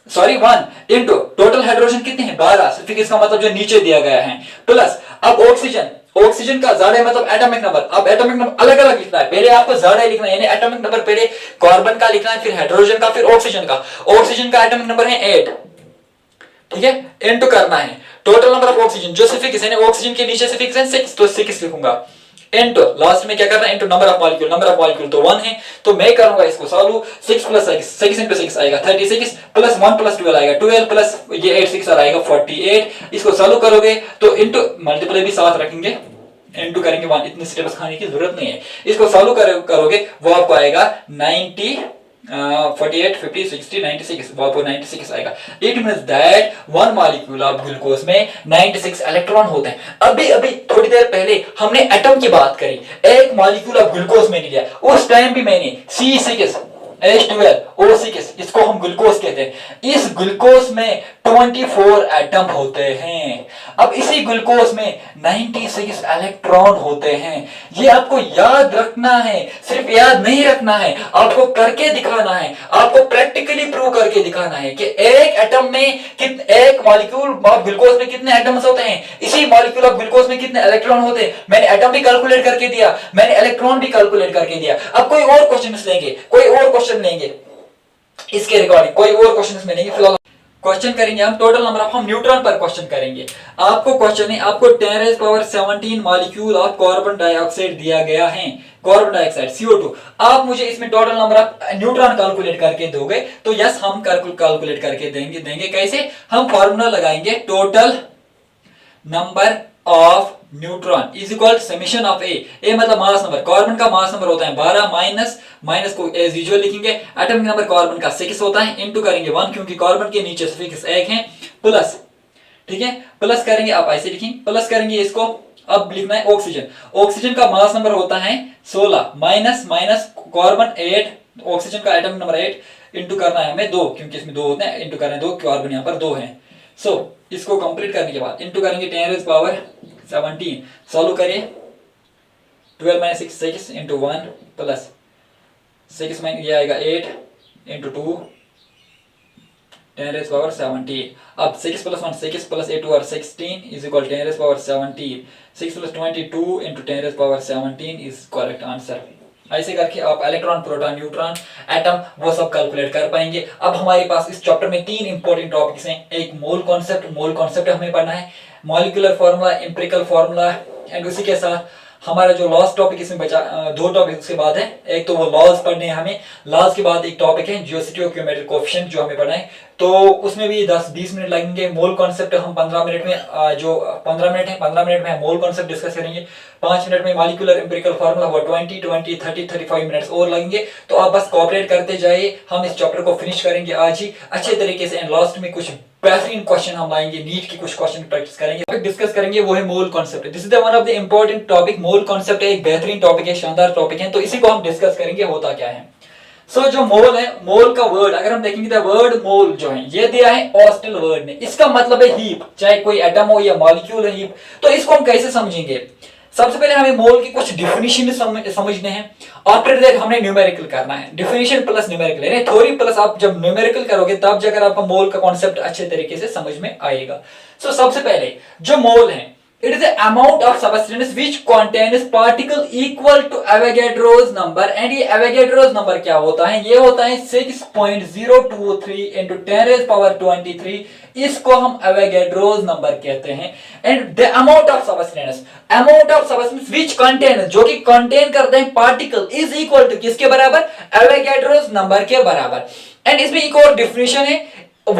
1 इंटू टोटल हाइड्रोजन कितने हैं 12, सफिक्स का मतलब जो नीचे दिया गया है, प्लस अब ऑक्सीजन, ऑक्सीजन का ज़ाडे मतलब एटॉमिक नंबर, अब एटॉमिक नंबर अलग अलग लिखना है, पहले आपको ज़ाडे लिखना है यानी एटॉमिक नंबर पहले कार्बन का लिखना है, फिर हाइड्रोजन का, फिर ऑक्सीजन का। ऑक्सीजन का एटॉमिक नंबर है 8, ठीक है, इनटू करना है टोटल नंबर ऑफ ऑक्सीजन, जो सफिक्स है ऑक्सीजन के नीचे सफिक्स है 6, तो 6 लिखूंगा, इनटू लास्ट में क्या करना है into number of molecule, number of molecule तो 1 है, तो मैं करूंगा इसको सॉल्व, 6 प्लस 6 इंटू 6 आएगा 36, प्लस 1 प्लस 12 आएगा 12, प्लस ये 8 6 और आएगा 48। इसको सॉल्व करोगे तो इनटू मल्टीप्लाई भी साथ रखेंगे, इनटू करेंगे 1, इतने स्टेप्स खाने की जरूरत नहीं है। इसको सॉल्व करोगे वो आपको आएगा 90 48 50 60 96, वो आपको 96 आएगा। It means that one molecule of glucose में 96 इलेक्ट्रॉन होते हैं। अभी अभी थोड़ी देर पहले हमने एटम की बात करी, एक मॉलिक्यूल ऑफ ग्लूकोज में लिया, उस टाइम भी मैंने C6 H12O6 इसको हम ग्लूकोज कहते हैं, इस ग्लूकोज में 24 एटम होते हैं। अब इसी ग्लूकोज में 96 इलेक्ट्रॉन होते हैं। ये आपको याद रखना है, सिर्फ याद नहीं रखना है, आपको करके दिखाना है, आपको प्रैक्टिकली प्रूव करके दिखाना है कि एक एटम में एक मॉलिक्यूल ऑफ ग्लूकोज में कितने एटम्स होते हैं, इसी मॉलिक्यूल ऑफ ग्लूकोज में कितने इलेक्ट्रॉन होते हैं। मैंने एटम भी कैलकुलेट करके दिया, मैंने इलेक्ट्रॉन भी कैलकुलेट करके दिया। अब कोई और क्वेश्चन लेंगे, कोई और क्वेश्चन लेंगे इसके रिगार्डिंग, कोई और क्वेश्चन में लेंगे। फिलहाल क्वेश्चन करेंगे हम टोटल नंबर ऑफ, हम न्यूट्रॉन पर क्वेश्चन करेंगे। आपको क्वेश्चन है, आपको 10⁻17 मॉलिक्यूल ऑफ कार्बन डाइऑक्साइड दिया गया है, कार्बन डाइऑक्साइड CO2। आप मुझे इसमें total number of neutron calculate करके दोगे, तो यस हम कैलकुलेट करके देंगे कैसे, हम फॉर्मूला लगाएंगे total number of neutron is equal summation of A मतलब मास नंबर, कार्बन का मास नंबर होता है 12, माइनस को एज यूजुअल लिखेंगे, एटॉमिक नंबर कार्बन का 6 होता है, इनटू करेंगे 1 क्योंकि कार्बन के नीचे सफिक्स 1 है, प्लस, ठीक है, प्लस करेंगे, आप ऐसे लिखेंगे, प्लस करेंगे इसको, अब लिखना है ऑक्सीजन, ऑक्सीजन का मास नंबर होता है 16, माइनस कार्बन 8, ऑक्सीजन का एटॉमिक नंबर 8, इनटू करना है हमें 2 क्योंकि इसमें 2 होते हैं, इनटू करना है 2, कार्बन यहां पर 2 है। सो इसको कंप्लीट करने के बाद इनटू करेंगे 10⁻17, सॉल्व करिए, 12 - 6 इंटू 1 प्लस 6 माइनस ये आएगा 8 इंटू 2 10⁻17। अब 6 + 1 6 + 8 और 16 is equal 10⁻17, 6 + 22 into 10⁻17 is correct answer. ऐसे करके आप इलेक्ट्रॉन, प्रोटॉन, न्यूट्रॉन, एटम वो सब कैलकुलेट कर पाएंगे। अब हमारे पास इस चैप्टर में 3 इंपॉर्टेंट टॉपिक्स हैं, एक मोल कॉन्सेप्ट हमें पढ़ना है, molecular formula, empirical formula, and उसी के साथ हमारा जो लास्ट टॉपिक इसमें बचा, 2 टॉपिक उसके बाद है, एक तो वो लॉज पढ़ने हैं हमें, लॉज के बाद एक टॉपिक है जियोसिटियोक्योमेट्रिक कोएफिशिएंट जो हमें पढ़ना है, तो उसमें भी 10-20 मिनट लगेंगे। मोल कॉन्सेप्ट हम 15 मिनट में, जो 15 मिनट है 15 मिनट में हम मोल कॉन्सेप्ट डिस्कस करेंगे, 5 मिनट में मॉलिक्यूलर एम्पिरिकल फार्मूला, वो 20 30 35 मिनट्स और लगेंगे। तो आप बस कोऑपरेट करते जाइए, हम इस चैप्टर को फिनिश करेंगे आज ही अच्छे तरीके से, एंड लास्ट में कुछ बेहतरीन क्वेश्चन हम लाएंगे, नीट की कुछ क्वेश्चन प्रैक्टिस करेंगे, डिस्कस करेंगे, वो है mole concept. This is the one of the important topic, mole concept एक बेहतरीन टॉपिक है, शानदार टॉपिक है, तो इसी को हम डिस्कस करेंगे होता क्या है। सो जो मोल है, मोल का वर्ड अगर हम देखेंगे तो वर्ड मोल जो है ये दिया है ऑस्टल वर्ड ने, इसका मतलब है हीप, चाहे कोई एटम हो या मॉलिक्यूल है हीप। तो इसको हम कैसे समझेंगे, सबसे पहले हमें मोल की कुछ डिफिनीशन समझने हैं, आफ्टर दैट हमने न्यूमेरिकल करना है, डिफिनीशन प्लस न्यूमेरिकल, यानी थ्योरी प्लस आप जब न्यूमेरिकल करोगे तब जाकर आपको मोल का कॉन्सेप्ट अच्छे तरीके से समझ में आएगा। सो सबसे पहले जो मोल है, it is the amount of substance which contains particle equal to Avogadro's number, and ये Avogadro's number क्या होता है, ये होता है 6.023 into 10⁻23, इसको हम Avogadro's number कहते हैं। and the amount of substance which contains, जो कि contain करते हैं particle is equal to किसके बराबर, Avogadro's number के बराबर। and इसमें एक और definition है,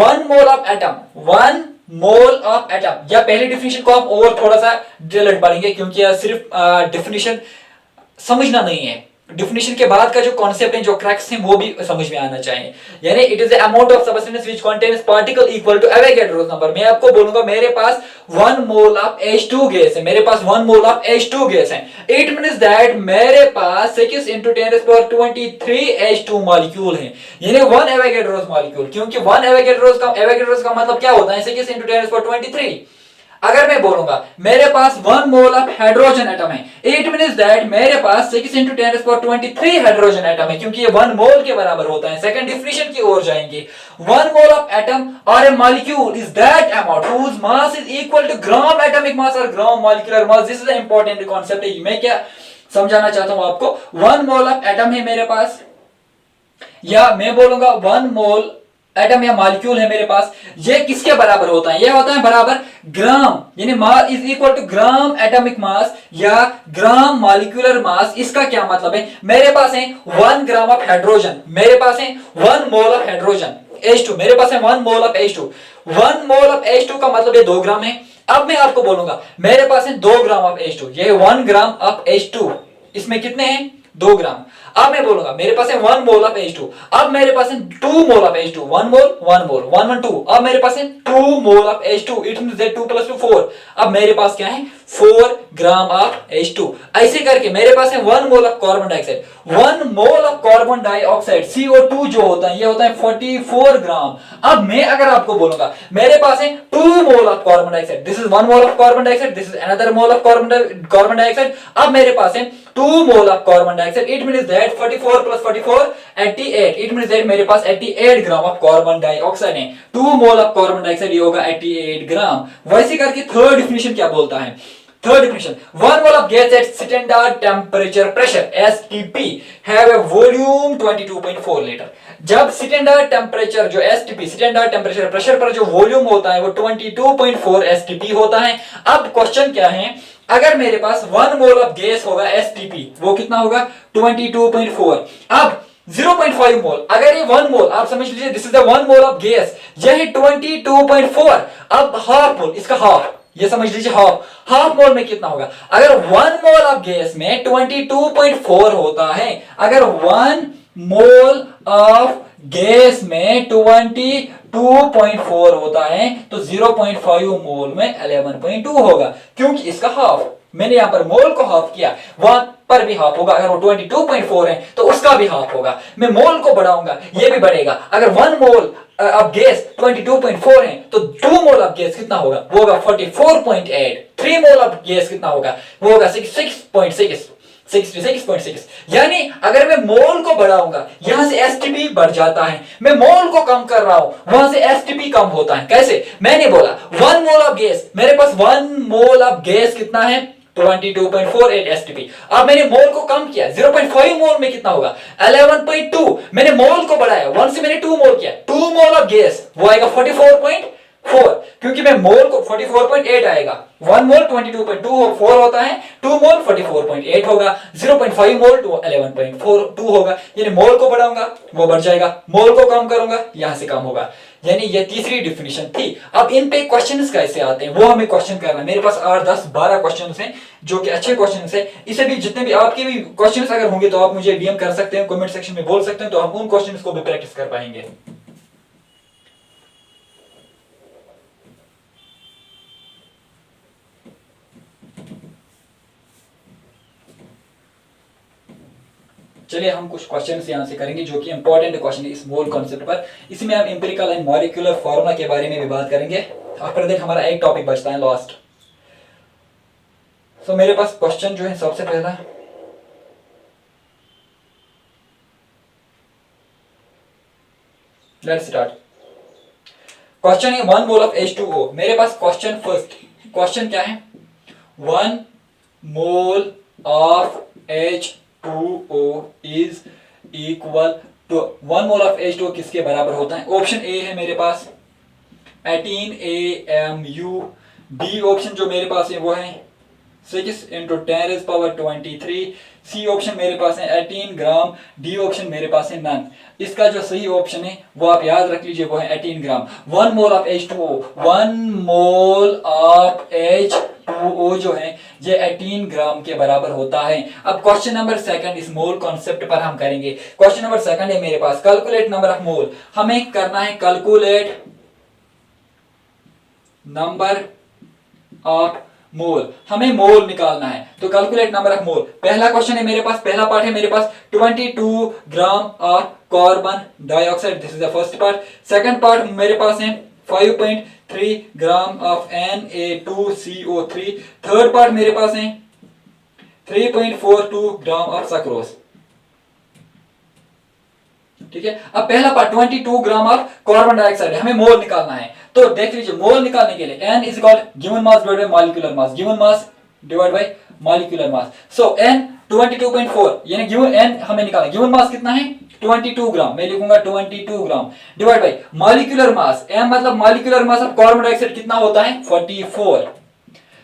1 mole of atom, 1 mole of atom, या पहली डिफिनेशन को हम और थोड़ा सा डिटेल पढ़ेंगे क्योंकि यह सिर्फ डिफिनेशन समझना नहीं है, डिफिनेशन के बाद का जो कॉन्सेप्ट है, जो क्रैक्स हैं, वो भी समझ में आना चाहिए। यानी it is the amount of substance which contains particle equal to Avogadro's number. मैं आपको बोलूंगा मेरे पास 1 मोल ऑफ H2 गैस है, मेरे पास 1 मोल ऑफ H2 गैस है। इट मींस दैट मेरे पास 6 × 10⁻23 H2 मॉलिक्यूल है, यानी 1 एवोगैड्रोस मॉलिक्यूल। क्योंकि 1 एवोगैड्रोस का मतलब क्या होता है, 6 × 10⁻23। अगर मैं बोलूंगा मेरे पास 1 मोल ऑफ हाइड्रोजन एटम है, इट मींस दैट मेरे पास 6 × 10⁻23 हाइड्रोजन एटम है, क्योंकि ये 1 मोल के बराबर होता है। सेकंड डिफिनेशन की ओर जाएंगे। 1 मोल ऑफ एटम और a molecule is that amount whose mass is equal to gram atomic mass और gram molecular mass. This is the important concept है। मैं क्या समझाना चाहता हूं आपको, 1 मोल ऑफ एटम है मेरे पास, या मैं बोलूंगा 1 मोल एटम या मॉलिक्यूल है मेरे पास, ये किसके बराबर होता है, ये होता है बराबर ग्राम, यानी mass is equal to gram atomic mass या ग्राम मॉलिक्यूलर मास। इसका क्या मतलब है, मेरे पास है 1 ग्राम ऑफ हाइड्रोजन, मेरे पास है 1 मोल ऑफ हाइड्रोजन H2, मेरे पास है 1 mole of H2। 1 mole of H2 का मतलब ये 2 ग्राम है। अब मैं आपको बोलूंगा मेरे पास है 2 ग्राम ऑफ H2, ये 1 ग्राम ऑफ H2, इसमें कितने हैं 2 ग्राम। अब मैं बोलूंगा मेरे पास है 1 मोल ऑफ H2, अब मेरे पास है 2 मोल ऑफ H2, 1 मोल 1 मोल 1 1 2, अब मेरे पास है 2 mole of H2, it means that 2 + 2 4। अब मेरे पास क्या है 4 ग्राम ऑफ H2। ऐसे करके मेरे पास है 1 mole of carbon dioxide, 1 mole of carbon dioxide CO2 जो होता है ये होता है 44 ग्राम। अब मैं अगर आपको बोलूंगा मेरे पास है 2 mole of carbon dioxide, this is 1 mole of carbon dioxide, this is another mole of carbon dioxide. अब मेरे पास है 2 mole of carbon dioxide, it means that 44 + 44 88, it means that मेरे पास 88 ग्राम ऑफ कार्बन डाइऑक्साइड है। 2 mole of carbon dioxide ये होगा 88 ग्राम। वैसे करके थर्ड डिफिनेशन क्या बोलता है, third definition 1 mole of gas at standard temperature pressure STP have a volume 22.4 litre. जब स्टैंडर्ड टेंपरेचर जो STP स्टैंडर्ड टेंपरेचर प्रेशर पर जो वॉल्यूम होता है वो 22.4 STP होता है। अब क्वेश्चन क्या है, अगर मेरे पास 1 मोल ऑफ गैस होगा STP, वो कितना होगा 22.4। अब 0.5 मोल, अगर ये 1 मोल आप समझ लीजिए, this is the 1 mole of gas, यह 22.4। अब हाफ मोल, इसका हाफ, ये समझ लीजिए हाफ मोल में कितना होगा, अगर 1 मोल ऑफ गैस में 22.4 होता है, अगर 1 मोल ऑफ गैस में 22.4 होता है तो 0.5 मोल में 11.2 होगा, क्योंकि इसका हाफ, मैंने यहां पर मोल को हाफ किया, वहां पर भी हाफ होगा। अगर वो 22.4 है तो उसका भी हाफ होगा। मैं मोल को बढ़ाऊंगा, ये भी बढ़ेगा। अगर 1 मोल अब गैस 22.4 है तो 2 मोल ऑफ गैस कितना होगा, वो होगा 44.8। 3 मोल ऑफ गैस कितना होगा, वो होगा 66.6। यानी अगर मैं मोल को बढ़ाऊंगा, यहां से STP बढ़ जाता है, मैं मोल को कम कर रहा हूं, वहां से STP कम होता है। कैसे, मैंने बोला 1 मोल ऑफ गैस, मेरे पास 1 मोल ऑफ गैस कितना है 22.48 STP। अब मैंने मोल को कम किया, 0.5 मोल में कितना होगा 11.2। मैंने मोल को बढ़ाया, 1 से मैंने 2 मोल किया, 2 मोल ऑफ गैस वो आएगा 44.4, क्योंकि मैं मोल को 44.8 आएगा। 1 मोल 22.4 होता है, 2 मोल 44.8 होगा, 0.5 मोल तो 11.42 होगा। यानी मोल को बढ़ाऊंगा वो बढ़ जाएगा, मोल को कम करूंगा यहां से कम होगा। यानी ये तीसरी डिफिनेशन थी। अब इन पे क्वेश्चंस कैसे आते हैं वो हमें क्वेश्चन करना है। मेरे पास 8 10 12 क्वेश्चंस हैं जो कि अच्छे क्वेश्चंस हैं। इसे भी जितने भी आपके भी क्वेश्चंस अगर होंगे तो आप मुझे डीएम कर सकते हैं, कमेंट सेक्शन में बोल सकते हैं, तो हम उन क्वेश्चंस को भी प्रैक्टिस कर पाएंगे। चलिए हम कुछ क्वेश्चंस यहां से करेंगे जो कि इंपॉर्टेंट क्वेश्चन है इस मोल कॉन्सेप्ट पर। इसमें हम एम्पिरिकल एंड मॉलिक्यूलर फार्मूला के बारे में भी बात करेंगे। आफ्टर दैट हमारा एक टॉपिक बचता है लास्ट। सो मेरे पास क्वेश्चन जो है सबसे पहला, लेट्स स्टार्ट। क्वेश्चन है 1 मोल ऑफ H2O। मेरे पास क्वेश्चन फर्स्ट क्वेश्चन क्या है, 1 mole of H2O is equal to 1 mole of H2O किसके बराबर होता है। ऑप्शन ए है मेरे पास 18 AMU। बी ऑप्शन जो मेरे पास है वो है 6 × 10⁻23। सी ऑप्शन मेरे पास है 18 ग्राम। डी ऑप्शन मेरे पास है नन। इसका जो सही ऑप्शन है वो आप याद रख लीजिए, वो है 18 ग्राम। 1 mole of H2O, 1 mole of H2 H2O जो है ये 18 ग्राम के बराबर होता है। अब क्वेश्चन नंबर सेकंड इस मोल कॉन्सेप्ट पर हम करेंगे। क्वेश्चन नंबर सेकंड है मेरे पास, कैलकुलेट नंबर ऑफ मोल। हमें करना है कैलकुलेट नंबर ऑफ मोल, हमें मोल निकालना है। तो कैलकुलेट नंबर ऑफ मोल, पहला क्वेश्चन है मेरे पास, पहला पार्ट है मेरे पास 22 gram of carbon dioxide, this is the first part. Second part मेरे पास है 5.3 gram of Na2CO3। Third part मेरे पास है 3.42 ग्राम ऑफ सक्रोज। ठीक है, अब पहला part 22 gram of carbon dioxide हमें मोल निकालना है। तो देख लीजिए, मोल निकालने के लिए N is equal given mass divided by molecular mass, given mass divide by molecular mass. So N 22.4 यानी गिवन N हमें निकालना, गिवन मास कितना है 22 ग्राम, मैं लिखूंगा 22 gram divide by molecular mass, M मतलब molecular mass of carbon dioxide कितना होता है 44,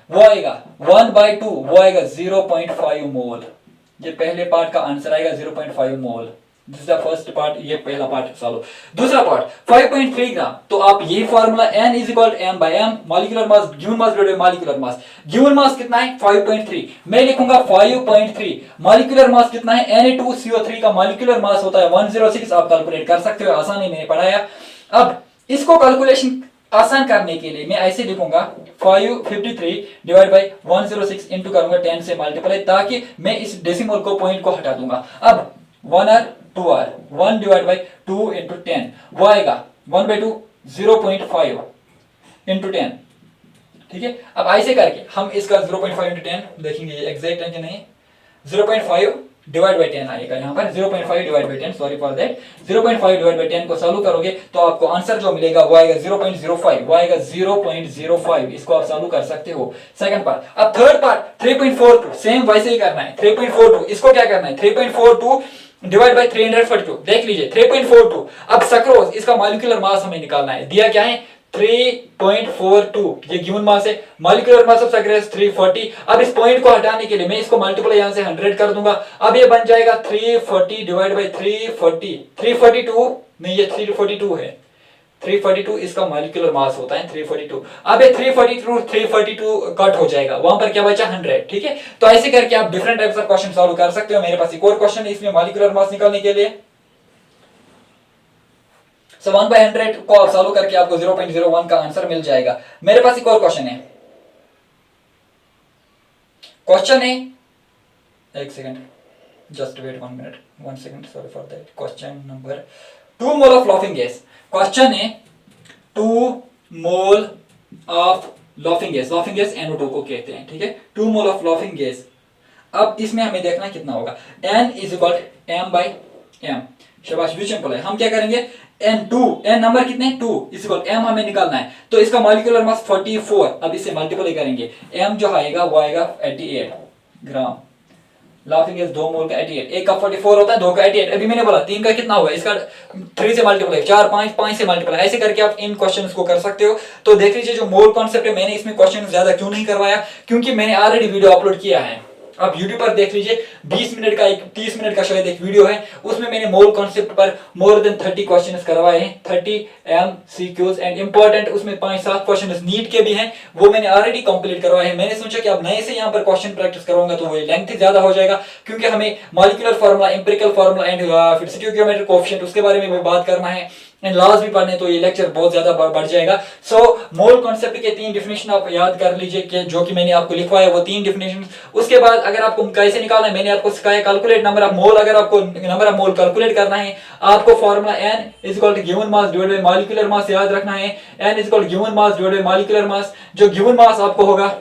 वो आएगा 1/2, वो आएगा 0.5 मोल। ये पहले पार्ट का आंसर आएगा 0.5 mole. This is the first part, ये पहला पार्ट सॉल्व। दूसरा पार्ट 5.3 ग्राम, तो आप यही formula N is equal M by M, molecular mass given mass divided by molecular mass. Given mass कितना है 5.3, मैं लिखूंगा 5.3। मॉलिक्यूलर मास कितना है Na2CO3 का मॉलिक्यूलर मास होता है 106, आप कैलकुलेट कर सकते हो, आसानी मैंने पढ़ाया। अब इसको कैलकुलेशन आसान करने के लिए मैं ऐसे लिखूंगा 553 डिवाइड बाय 106 इंटू करूंगा 10 से मल्टीप्लाई, ताकि मैं इस डेसिमल को पॉइंट को हटा दूंगा। अब 1 r 2 r 1 divide by 2 into 10, वो आएगा 1/2 0.5 इंटू 10। ठीक है, अब ऐसे करके हम इसका 0.5 इंटू 10 देखेंगे ये एग्जैक्ट है कि नहीं। 0.5 डिवाइड बाय 10 आएगा यहाँ पर, 0.5 divide by 10, sorry for that. 0.5 divide by 10 को सॉल्व करोगे तो आपको आंसर जो मिलेगा वो आएगा 0.05, वो आएगा 0.05। इसको आप सॉल्व कर सकते हो। Second part. अब थर्ड पार्ट 3.42, सेम वैसे ही करना है। 3.42 इसको क्या करना है 3.42 डिवाइड बाय 342, देख लीजिए 3.42। अब सक्रोज इसका मॉलिक्यूलर मास हमें निकालना है, दिया क्या है 3.42, ये गिवन मास है। Molecular mass of sucrose 340। अब इस पॉइंट को हटाने के लिए मैं इसको मल्टीप्लाई यहां से 100 कर दूंगा। अब ये बन जाएगा 340 डिवाइड बाय 340, 342 नहीं, ये 342 है, 342 इसका मॉलिक्यूलर मास होता है 342। अब ये 342 कट हो जाएगा, वहां पर क्या बचा 100। ठीक है, तो ऐसे करके आप different types of question solve कर सकते हो। मेरे पास एक और क्वेश्चन है इसमें मॉलिक्यूलर मास निकालने के लिए। सो 1/100 को आप सॉल्व करके आपको 0.01 का आंसर मिल जाएगा। मेरे पास एक और क्वेश्चन है, एक second, just wait 1 minute, 1 second, sorry for that. Question number 2 mole of laughing gas, question है 2 mole of laughing gas, laughing gas NO2 को कहते हैं। ठीक है, 2 मोल ऑफ लाफिंग गैस। अब इसमें हमें देखना कितना होगा, N is equal M by M। शाबाश, सिंपल है। हम क्या करेंगे N नंबर कितने 2 इज इक्वल M हमें निकालना है, तो इसका मॉलिक्यूलर मास 44। अब इससे मल्टीप्लाई करेंगे, M जो आएगा वो आएगा 88 ग्राम। लाफिंग गैस 2 मोल का 88, एक का 44 होता है, 2 का 88। अभी मैंने बोला 3 का कितना होगा, इसका 3 से मल्टीप्लाई, 4 5 से मल्टीप्लाई, ऐसे करके आप इन क्वेश्चंस को कर सकते हो। तो देख लीजिए जो मोल कॉन्सेप्ट है, मैंने इसमें क्वेश्चन ज्यादा क्यों नहीं करवाया, क्योंकि मैंने ऑलरेडी वीडियो अपलोड किया है। आप YouTube पर देख लीजिए, 20 मिनट का, 30 मिनट का शायद एक वीडियो है, उसमें मैंने मोल कॉन्सेप्ट पर मोर देन 30 क्वेश्चंस करवाए हैं, 30 MCQs एंड इंपॉर्टेंट, उसमें 5-7 क्वेश्चंस नीट के भी हैं, वो मैंने ऑलरेडी कंप्लीट करवाए हैं। मैंने सोचा कि अब नए से यहाँ पर क्वेश्चन प्रैक्टिस करूंगा तो वो लेंथ ज्यादा हो जाएगा, क्योंकि हमें molecular formula, empirical formula and फिर स्टोइकियोमेट्रिक कोएफिशिएंट उसके बारे में भी बात करना है एंड लॉज भी पढ़ने, तो ये लेक्चर बहुत ज्यादा बढ़ जाएगा। सो मोल कॉन्सेप्ट के 3 डिफिनेशन आप याद कर लीजिए कि जो कि मैंने आपको लिखवाया वो 3 डिफिनेशन। उसके बाद अगर आपको कैसे निकालना है, मैंने आपको सिखाया कैलकुलेट नंबर ऑफ मोल। अगर आपको नंबर ऑफ मोल कैलकुलेट करना है, आपको formula N is equal to given mass divided by molecular mass याद रखना है। N is equal to given mass divided by molecular mass, जो गिवन मास आपको होगा,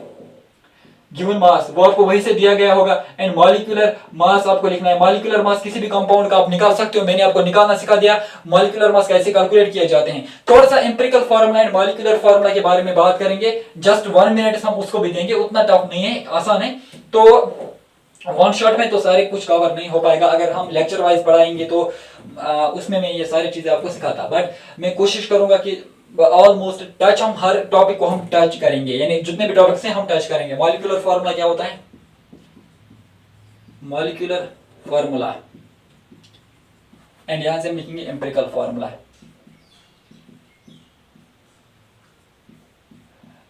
गिवन मास वो आपको वहीं से दिया गया होगा, एंड मॉलिक्यूलर मास आपको लिखना है। मॉलिक्यूलर मास किसी भी कंपाउंड का आप निकाल सकते हो, मैंने आपको निकालना सिखा दिया। मॉलिक्यूलर मास कैसे कैलकुलेट किए जाते हैं, थोड़ा सा empirical formula and molecular formula के बारे में बात करेंगे, जस्ट 1 मिनट हम उसको भी देंगे, उतना टफ नहीं है, आसान है। तो 1 शॉट में तो सारे कुछ कवर नहीं हो पाएगा, अगर हम लेक्चर वाइज पढ़ाएंगे तो उसमें मैं ये सारी चीजें आपको सिखाता, बट मैं कोशिश करूंगा कि ऑलमोस्ट टच, हम हर टॉपिक को हम टच करेंगे, यानी जितने भी टॉपिक्स हैं हम टच करेंगे। मॉलिक्यूलर फार्मूला क्या होता है, मॉलिक्यूलर फार्मूला, एंड यहां से हम लिखेंगे एम्पिरिकल फार्मूला।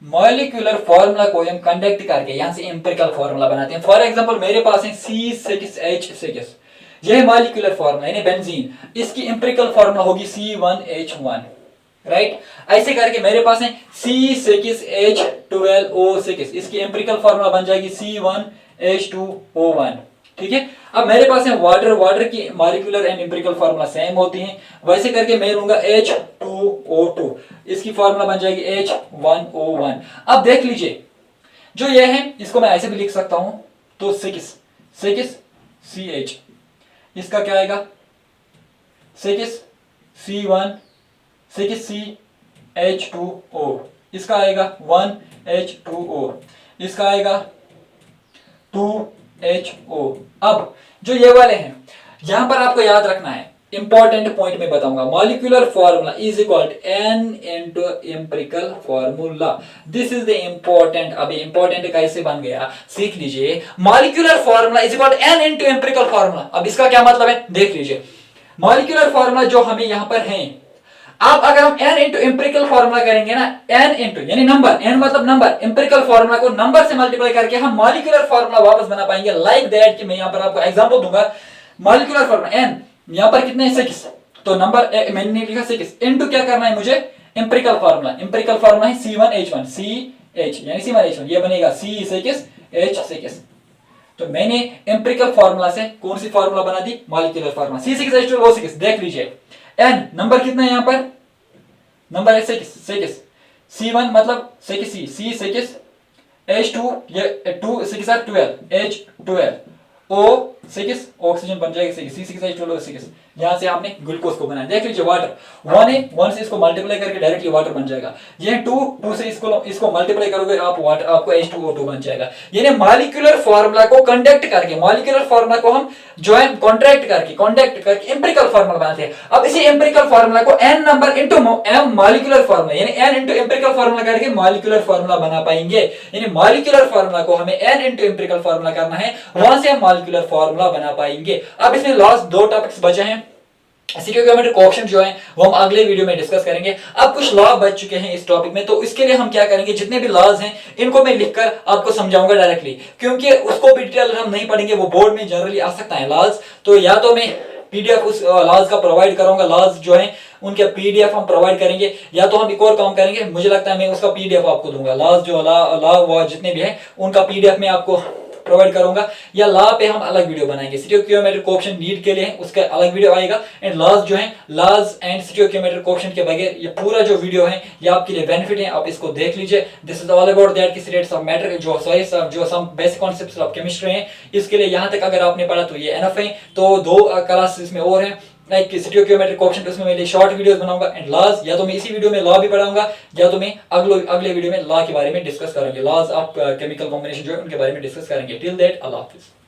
मॉलिक्यूलर फॉर्मूला को हम कंडक्ट करके यहाँ से एम्पिरिकल फॉर्मूला बनाते हैं। फॉर एग्जांपल मेरे पास है C6H6, यह है मॉलिक्यूलर फॉर्मूला यानी बेंजीन, इसकी एम्पिरिकल फॉर्मूला होगी C1H1, राइट। ऐसे करके मेरे पास है C6H12O6, इसकी एम्पिरिकल फॉर्मूला बन जाएगी C1H2O1, ठीक है। अब मेरे पास है वाटर की molecular and empirical formula same होती हैं, वैसे करके मैं लूंगा H2O2, इसकी फार्मूला बन जाएगी H1O1। अब देख लीजिए जो ये है इसको मैं ऐसे भी लिख सकता हूं, तो 6CH, इसका क्या आएगा 6C1 6CH2O, इसका आएगा 1H2O, इसका आएगा 2HO। अब जो ये वाले हैं यहां पर आपको याद रखना है, इंपॉर्टेंट पॉइंट में बताऊंगा, molecular formula is equal to N into empirical formula. This is the important. अभी इंपॉर्टेंट कैसे बन गया सीख लीजिए। Molecular formula is equal to N into empirical formula. अब इसका क्या मतलब है देख लीजिए। मॉलिक्यूलर फॉर्मूला जो हमें यहां पर है, अब अगर हम n इंटू एम्पिरिकल फॉर्मूला करेंगे ना, n इंटू यानी नंबर, n मतलब नंबर, एम्पिरिकल फॉर्मूला को नंबर से मल्टीप्लाई करके हम मॉलिक्यूलर फॉर्मूला वापस बना पाएंगे। लाइक दैट कि मैं यहां पर आपको एग्जांपल दूंगा। मॉलिक्यूलर फॉर्मूला n यहां पर कितने हैं 6, तो नंबर मैंने लिखा 6 इनटू क्या करना है मुझे एम्पिरिकल फॉर्मूला। एम्पिरिकल फॉर्मूला है C1H1, CH यानी C1H1, ये बनेगा C6H6। तो मैंने एम्पिरिकल फॉर्मूला से कौन सी फॉर्मूला बना दी मॉलिक्यूलर फॉर्मूला C6H12O6। देख लीजिए n नंबर कितना है यहां पर, नंबर है 6, C1 मतलब 6C, C6 H2 ये 2 6 are 12, H12 O6 ऑक्सीजन बन जाएगा 6, C6H12O6। यहां से आपने ग्लूकोज को बनाया। देख लीजिए वाटर 1 है, 1 से इसको मल्टीप्लाई करके डायरेक्टली वाटर बन जाएगा। ये 2 से इसको मल्टीप्लाई करोगे आप वाटर, आपको H2O2 बन जाएगा। यानी मॉलिक्यूलर फार्मूला को कंडक्ट करके, मॉलिक्यूलर फार्मूला को हम ज्वाइन कॉन्ट्रैक्ट करके एम्पिरिकल फार्मूला बनाते हैं। अब इसी एम्पिरिकल फार्मूला को n number into m molecular formula यानी n इनटू एम्पिरिकल फार्मूला करके मॉलिक्यूलर फार्मूला बना पाएंगे। यानी मॉलिक्यूलर फार्मूला को हमें n इनटू एम्पिरिकल फार्मूला करना है, वहां से हम मॉलिक्यूलर फार्मूला बना पाएंगे। अब इसमें लास्ट 2 टॉपिक्स बचे हैं। स्टीरियोकेमेट्रिक कोएफिशिएंट जो है वो हम अगले वीडियो में डिस्कस करेंगे। अब कुछ लॉ बच चुके हैं इस टॉपिक में, तो इसके लिए हम क्या करेंगे, जितने भी लॉज हैं इनको मैं लिखकर आपको समझाऊंगा डायरेक्टली, क्योंकि उसको भी डिटेल हम नहीं पढ़ेंगे, वो बोर्ड में जनरली आ सकता है लॉज। तो या तो मैं पीडीएफ उस लॉज का प्रोवाइड करूंगा, लॉज जो है उनके पीडीएफ हम प्रोवाइड करेंगे, या तो हम एक और काम करेंगे, मुझे लगता है मैं उसका पीडीएफ आपको दूंगा। लॉज जो लॉ जितने भी है उनका पीडीएफ में आपको प्रोवाइड करूंगा, या लॉ पे हम अलग वीडियो बनाएंगे। स्टीरियोकेमेट्रिक कोएफिशिएंट नीड के लिए है, उसका अलग वीडियो आएगा। एंड लॉज जो है, लॉज एंड स्टीरियोकेमेट्रिक कोएफिशिएंट के बगैर ये पूरा जो वीडियो है ये आपके लिए बेनिफिट है, आप इसको देख लीजिए। This is all about that कि स्टेट्स ऑफ मैटर जो some basic concepts of chemistry हैं, इसके लिए यहां तक अगर आपने पढ़ा तो ये एनफ है। तो 2 क्लासेस में और हैं, लाइक स्टीरियोकेमेट्रिक कोएफिशिएंट, उसमें मैं शॉर्ट वीडियोस बनाऊंगा। एंड लॉज या तो मैं इसी वीडियो में लॉ भी पढ़ाऊंगा, या तो मैं अगले वीडियो में लॉ के बारे में डिस्कस करेंगे, लॉज ऑफ केमिकल कॉम्बिनेशन जो है उनके बारे में डिस्कस करेंगे। Till that Allah Hafiz.